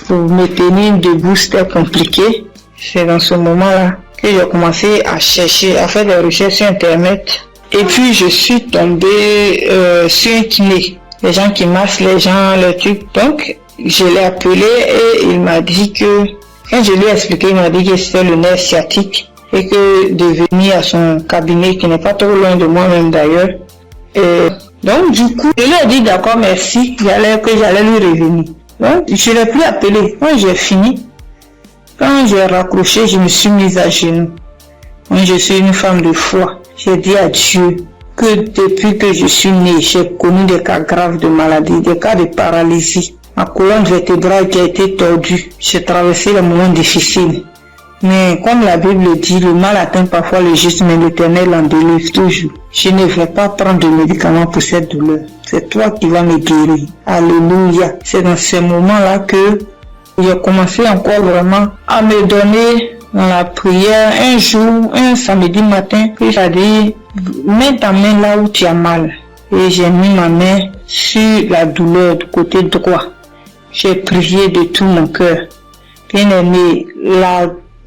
Pour me tenir debout, c'était compliqué. C'est dans ce moment-là que j'ai commencé à chercher, à faire des recherches sur Internet. Et puis, je suis tombée sur un kiné. Les gens qui massent les gens, les trucs. Donc, je l'ai appelé et il m'a dit que, quand je lui ai expliqué, il m'a dit que c'était le nerf sciatique et que de venir à son cabinet, qui n'est pas trop loin de moi-même d'ailleurs. Et donc, du coup, je lui ai dit d'accord, merci, que j'allais lui revenir. Donc, je ne l'ai plus appelé. Quand j'ai fini, quand j'ai raccroché, je me suis mise à genoux. Moi, je suis une femme de foi. J'ai dit à Dieu que depuis que je suis née, j'ai connu des cas graves de maladie, des cas de paralysie. Ma colonne vertébrale qui a été tordue. J'ai traversé des moments difficiles. Mais comme la Bible dit, le mal atteint parfois le juste, mais l'Éternel en délivre toujours. Je ne vais pas prendre de médicaments pour cette douleur. C'est toi qui vas me guérir. Alléluia. C'est dans ces moments-là que j'ai commencé encore vraiment à me donner dans la prière. Un jour, un samedi matin, il a dit, mets ta main là où tu as mal. Et j'ai mis ma main sur la douleur du côté droit. J'ai prié de tout mon cœur. Bien aimé,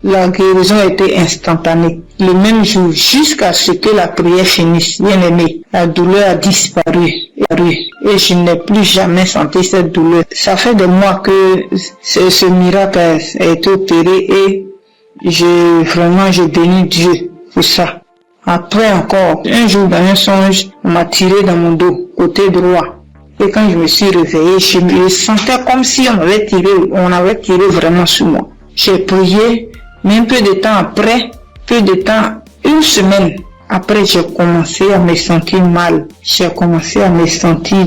la guérison était instantanée. Le même jour, jusqu'à ce que la prière finisse, bien aimé, la douleur a disparu. Et je n'ai plus jamais senti cette douleur. Ça fait des mois que ce miracle a été opéré et je bénis Dieu pour ça. Après encore, un jour dans un songe, on m'a tiré dans mon dos, côté droit. Et quand je me suis réveillé, je me sentais comme si on avait tiré vraiment sur moi. J'ai prié, mais un peu de temps, une semaine après, j'ai commencé à me sentir mal. J'ai commencé à me sentir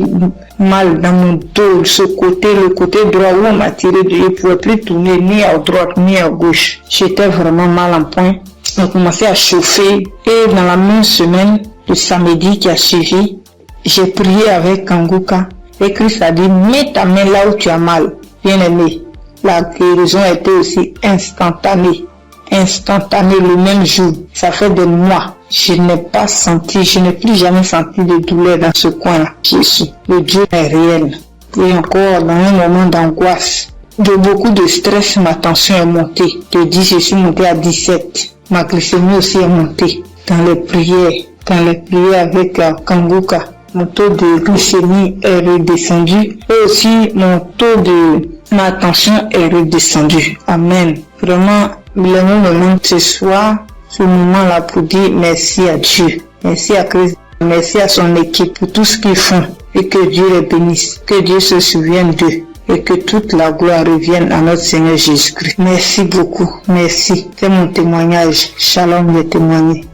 mal dans mon dos, le côté droit où on m'a tiré, je ne pouvais plus tourner ni à droite ni à gauche. J'étais vraiment mal en point. On a commencé à chauffer et dans la même semaine, le samedi qui a suivi, j'ai prié avec Kanguka et Christ a dit, mets ta main là où tu as mal. Bien aimé, la guérison a été aussi instantanée le même jour. Ça fait des mois. Je n'ai plus jamais senti de douleur dans ce coin-là. Jésus, le Dieu est réel. Et encore, dans un moment d'angoisse, de beaucoup de stress, ma tension est montée. De 10, je suis montée à 17. Ma glycémie aussi est montée. Dans les prières avec Kanguka, mon taux de glycémie est redescendu. Et aussi, ma tension est redescendue. Amen. Vraiment, le moment ce soir, ce moment-là pour dire merci à Dieu. Merci à Christ. Merci à son équipe pour tout ce qu'ils font. Et que Dieu les bénisse. Que Dieu se souvienne d'eux. Et que toute la gloire revienne à notre Seigneur Jésus-Christ. Merci beaucoup. Merci. C'est mon témoignage. Shalom, le témoigné.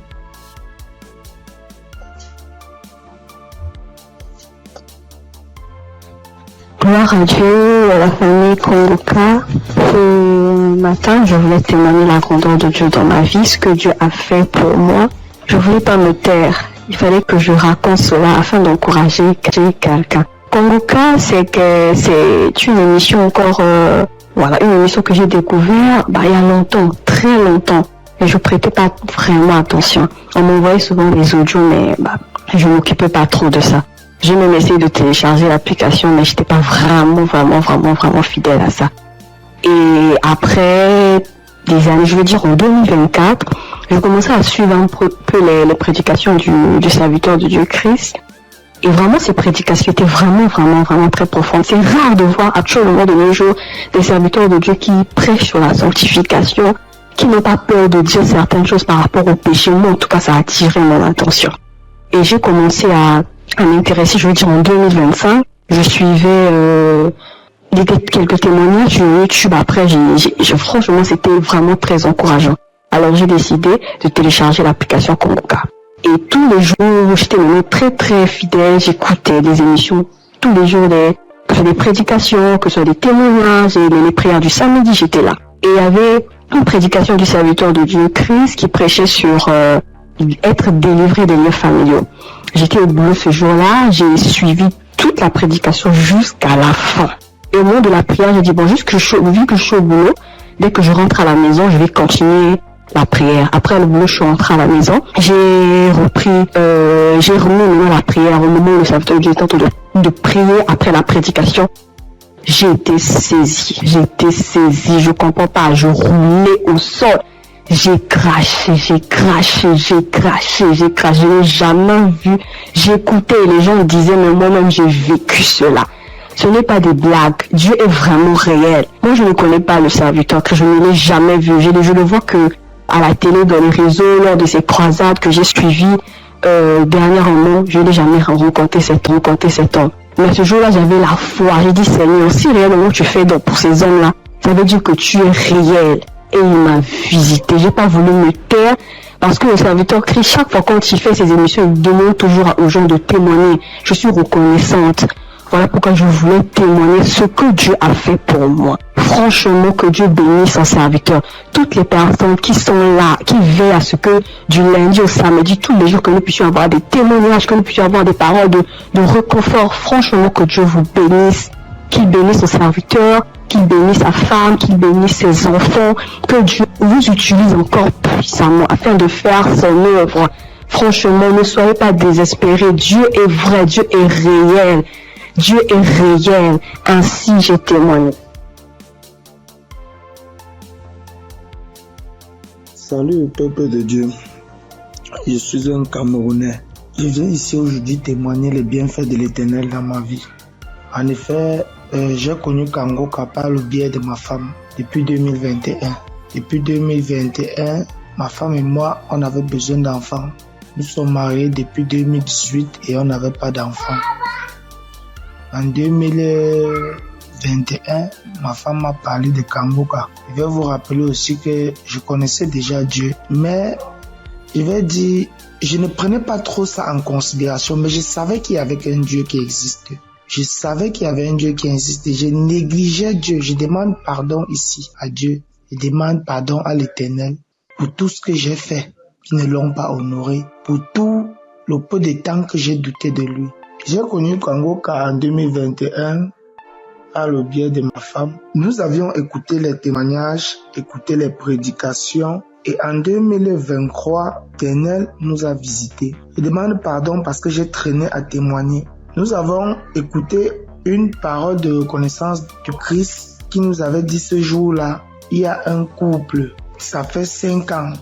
Gloire à Dieu, à la famille Kanguka. Ce matin, je voulais témoigner la grandeur de Dieu dans ma vie, ce que Dieu a fait pour moi. Je voulais pas me taire. Il fallait que je raconte cela afin d'encourager quelqu'un. Kanguka, c'est une émission encore, une émission que j'ai découvert, il y a longtemps, très longtemps. Et je prêtais pas vraiment attention. On m'envoyait souvent des audios, mais, je m'occupais pas trop de ça. J'ai même essayé de télécharger l'application, mais j'étais pas vraiment fidèle à ça. Et après des années, je veux dire en 2024, j'ai commencé à suivre un peu les prédications du serviteur de Dieu Christ. Et vraiment, ces prédications étaient vraiment très profondes. C'est rare de voir actuellement de nos jours des serviteurs de Dieu qui prêchent sur la sanctification, qui n'ont pas peur de dire certaines choses par rapport au péché. Moi, en tout cas, ça a attiré mon attention. Et j'ai commencé à m'intéresser, je veux dire en 2025. Je suivais quelques témoignages sur YouTube. Après, franchement, c'était vraiment très encourageant. Alors, j'ai décidé de télécharger l'application Kanguka. Et tous les jours, j'étais très fidèle. J'écoutais des émissions tous les jours, que ce soit des prédications, que ce soit des témoignages, et les prières du samedi, j'étais là. Et il y avait une prédication du serviteur de Dieu Christ qui prêchait sur être délivré des liens familiaux. J'étais au boulot ce jour-là, j'ai suivi toute la prédication jusqu'à la fin. Et au moment de la prière, j'ai dit, vu que je suis au boulot, Dès que je rentre à la maison, je vais continuer la prière. Après le boulot, je suis rentrée à la maison. J'ai remis la prière au moment où le serviteur de Dieu était en train de prier après la prédication. J'ai été saisie. Je comprends pas. Je roulais au sol. J'ai craché. Je n'ai jamais vu. J'écoutais et les gens me disaient, mais moi-même, j'ai vécu cela. Ce n'est pas des blagues. Dieu est vraiment réel. Moi, je ne connais pas le serviteur, que je ne l'ai jamais vu. Je le vois que à la télé, dans les réseaux, lors de ces croisades que j'ai suivies, dernièrement, je n'ai jamais rencontré cet homme. Mais ce jour-là, j'avais la foi. J'ai dit, Seigneur, si réellement tu fais donc pour ces hommes-là, ça veut dire que tu es réel. Et il m'a visité. J'ai pas voulu me taire parce que le serviteur Christ, chaque fois quand il fait ses émissions, il demande toujours aux gens de témoigner. Je suis reconnaissante. Voilà pourquoi je voulais témoigner ce que Dieu a fait pour moi. Franchement, que Dieu bénisse son serviteur. Toutes les personnes qui sont là, qui veillent à ce que du lundi au samedi, tous les jours, que nous puissions avoir des témoignages, que nous puissions avoir des paroles de réconfort. Franchement, que Dieu vous bénisse. Qu'il bénisse son serviteur, qu'il bénisse sa femme, qu'il bénisse ses enfants. Que Dieu vous utilise encore puissamment afin de faire son œuvre. Franchement, ne soyez pas désespérés. Dieu est vrai, Dieu est réel. Dieu est réel, ainsi j'ai témoigné. Salut peuple de Dieu, je suis un Camerounais. Je viens ici aujourd'hui témoigner les bienfaits de l'Éternel dans ma vie. En effet, j'ai connu Kangoka par le biais de ma femme depuis 2021. Depuis 2021, ma femme et moi, on avait besoin d'enfants. Nous sommes mariés depuis 2018 et on n'avait pas d'enfants. En 2021, ma femme m'a parlé de Kangoka. Je vais vous rappeler aussi que je connaissais déjà Dieu, mais je vais dire, je ne prenais pas trop ça en considération, mais je savais qu'il y avait un Dieu qui existe. Je savais qu'il y avait un Dieu qui existait. Je négligeais Dieu. Je demande pardon ici à Dieu. Je demande pardon à l'Éternel pour tout ce que j'ai fait qui ne l'ont pas honoré, pour tout le peu de temps que j'ai douté de lui. J'ai connu Kangoka en 2021 par le biais de ma femme. Nous avions écouté les témoignages, écouté les prédications et en 2023, l'Éternel nous a visités. Je demande pardon parce que j'ai traîné à témoigner. Nous avons écouté une parole de reconnaissance du Christ qui nous avait dit ce jour-là, il y a un couple, ça fait 5 ans,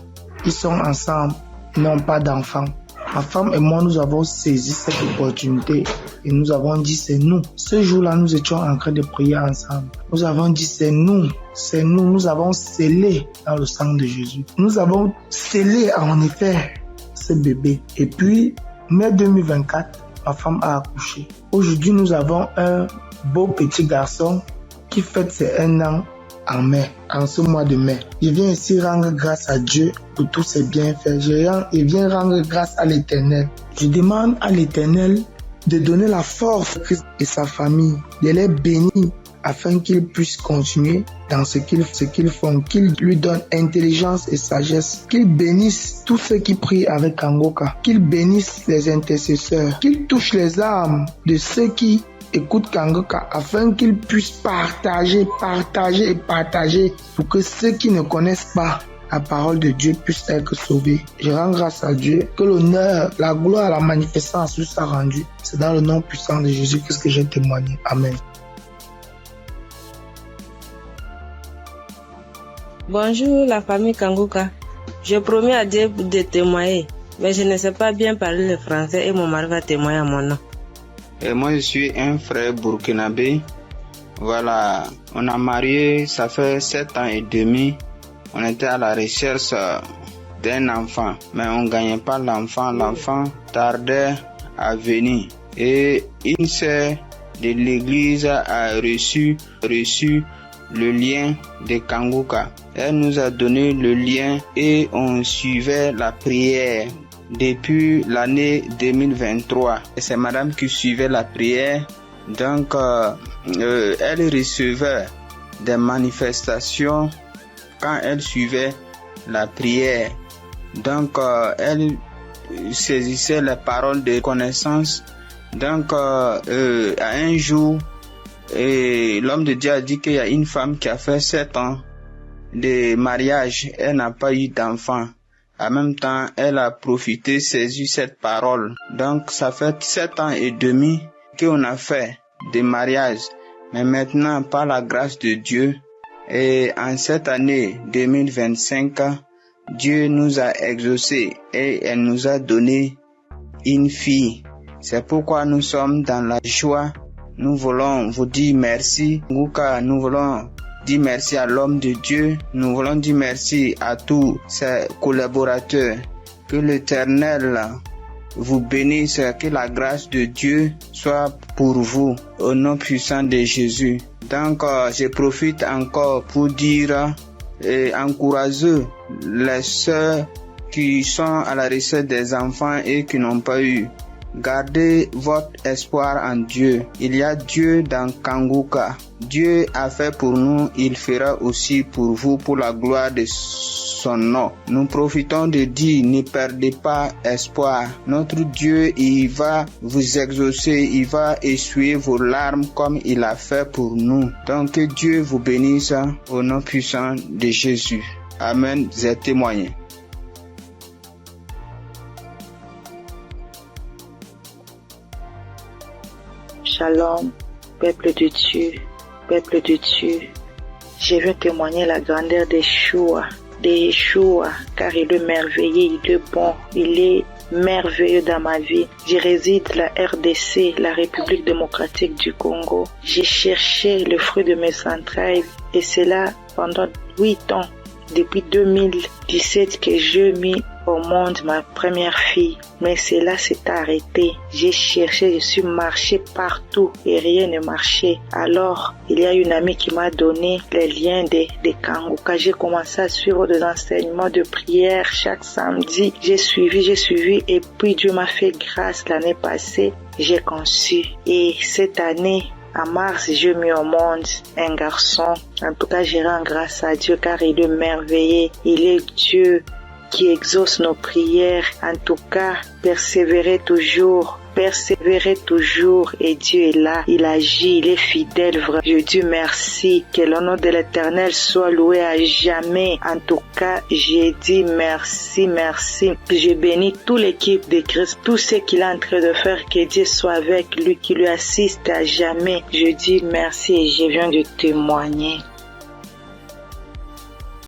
ils sont ensemble, ils n'ont pas d'enfants. Ma femme et moi, nous avons saisi cette opportunité et nous avons dit c'est nous. Ce jour-là, nous étions en train de prier ensemble. Nous avons dit c'est nous, nous avons scellé dans le sang de Jésus. Nous avons scellé en effet ce bébé. Et puis, mai 2024, ma femme a accouché. Aujourd'hui, nous avons un beau petit garçon qui fête ses 1 an en mai, en ce mois de mai. Je viens ici rendre grâce à Dieu pour tous ses bienfaits. Je viens rendre grâce à l'Éternel. Je demande à l'Éternel de donner la force à Christ et sa famille, de les bénir afin qu'ils puissent continuer dans ce qu'ils font, qu'ils lui donnent intelligence et sagesse, qu'ils bénissent tous ceux qui prient avec Kangoka, qu'ils bénissent les intercesseurs, qu'ils touchent les âmes de ceux qui écoutent Kangoka afin qu'ils puissent partager pour que ceux qui ne connaissent pas la parole de Dieu puissent être sauvés. Je rends grâce à Dieu que l'honneur, la gloire, la magnificence lui soit rendue. C'est dans le nom puissant de Jésus-Christ que j'ai témoigné. Amen. Bonjour la famille Kangoka. Je promets à Dieu de témoigner, mais je ne sais pas bien parler le français et mon mari va témoigner à mon nom. Et moi je suis un frère burkinabé. Voilà, on a marié, ça fait 7 ans et demi. On était à la recherche d'un enfant, mais on ne gagnait pas l'enfant. L'enfant tardait à venir. Et une sœur de l'église a reçu le lien de Kangoka. Elle nous a donné le lien et on suivait la prière depuis l'année 2023. Et c'est madame qui suivait la prière. Donc, elle recevait des manifestations quand elle suivait la prière. Donc, elle saisissait les paroles de connaissance. Donc, à un jour, l'homme de Dieu a dit qu'il y a une femme qui a fait 7 ans de mariage, elle n'a pas eu d'enfant. En même temps, elle a profité, saisi cette parole. Donc, ça fait 7 ans et demi qu'on a fait des mariages. Mais maintenant, par la grâce de Dieu, et en cette année 2025, Dieu nous a exaucés et elle nous a donné une fille. C'est pourquoi nous sommes dans la joie. Nous voulons vous dire merci. Nous voulons dire merci à l'homme de Dieu. Nous voulons dire merci à tous ses collaborateurs. Que l'Éternel vous bénisse, que la grâce de Dieu soit pour vous au nom puissant de Jésus. Donc, je profite encore pour dire et encourager les sœurs qui sont à la recherche des enfants et qui n'ont pas eu. Gardez votre espoir en Dieu. Il y a Dieu dans Kanguka. Dieu a fait pour nous, il fera aussi pour vous, pour la gloire de son nom. Nous profitons de dire, ne perdez pas espoir. Notre Dieu, il va vous exaucer, il va essuyer vos larmes comme il a fait pour nous. Donc que Dieu vous bénisse au nom puissant de Jésus. Amen. J'ai témoigné. Shalom, peuple de Dieu, peuple de Dieu. Je veux témoigner la grandeur de Yeshua, car il est merveilleux, il est bon, il est merveilleux dans ma vie. Je réside la RDC, la République démocratique du Congo. J'ai cherché le fruit de mes entrailles et c'est là pendant 8 ans, depuis 2017 que j'ai mis au monde ma première fille. Mais cela s'est arrêté. J'ai cherché, je suis marché partout et rien ne marchait. Alors, il y a une amie qui m'a donné les liens de Kanguka. J'ai commencé à suivre des enseignements de prière chaque samedi. J'ai suivi et puis Dieu m'a fait grâce l'année passée. J'ai conçu. Et cette année, en mars, j'ai mis au monde un garçon. En tout cas, je rends grâce à Dieu car il est merveilleux. Il est Dieu qui exauce nos prières. En tout cas, persévérez toujours et Dieu est là, il agit, il est fidèle. Je dis merci, que le nom de l'Éternel soit loué à jamais. En tout cas, j'ai dit merci. Je bénis toute l'équipe de Christ, tout ce qu'il est en train de faire, que Dieu soit avec lui, qui lui assiste à jamais. Je dis merci et je viens de témoigner.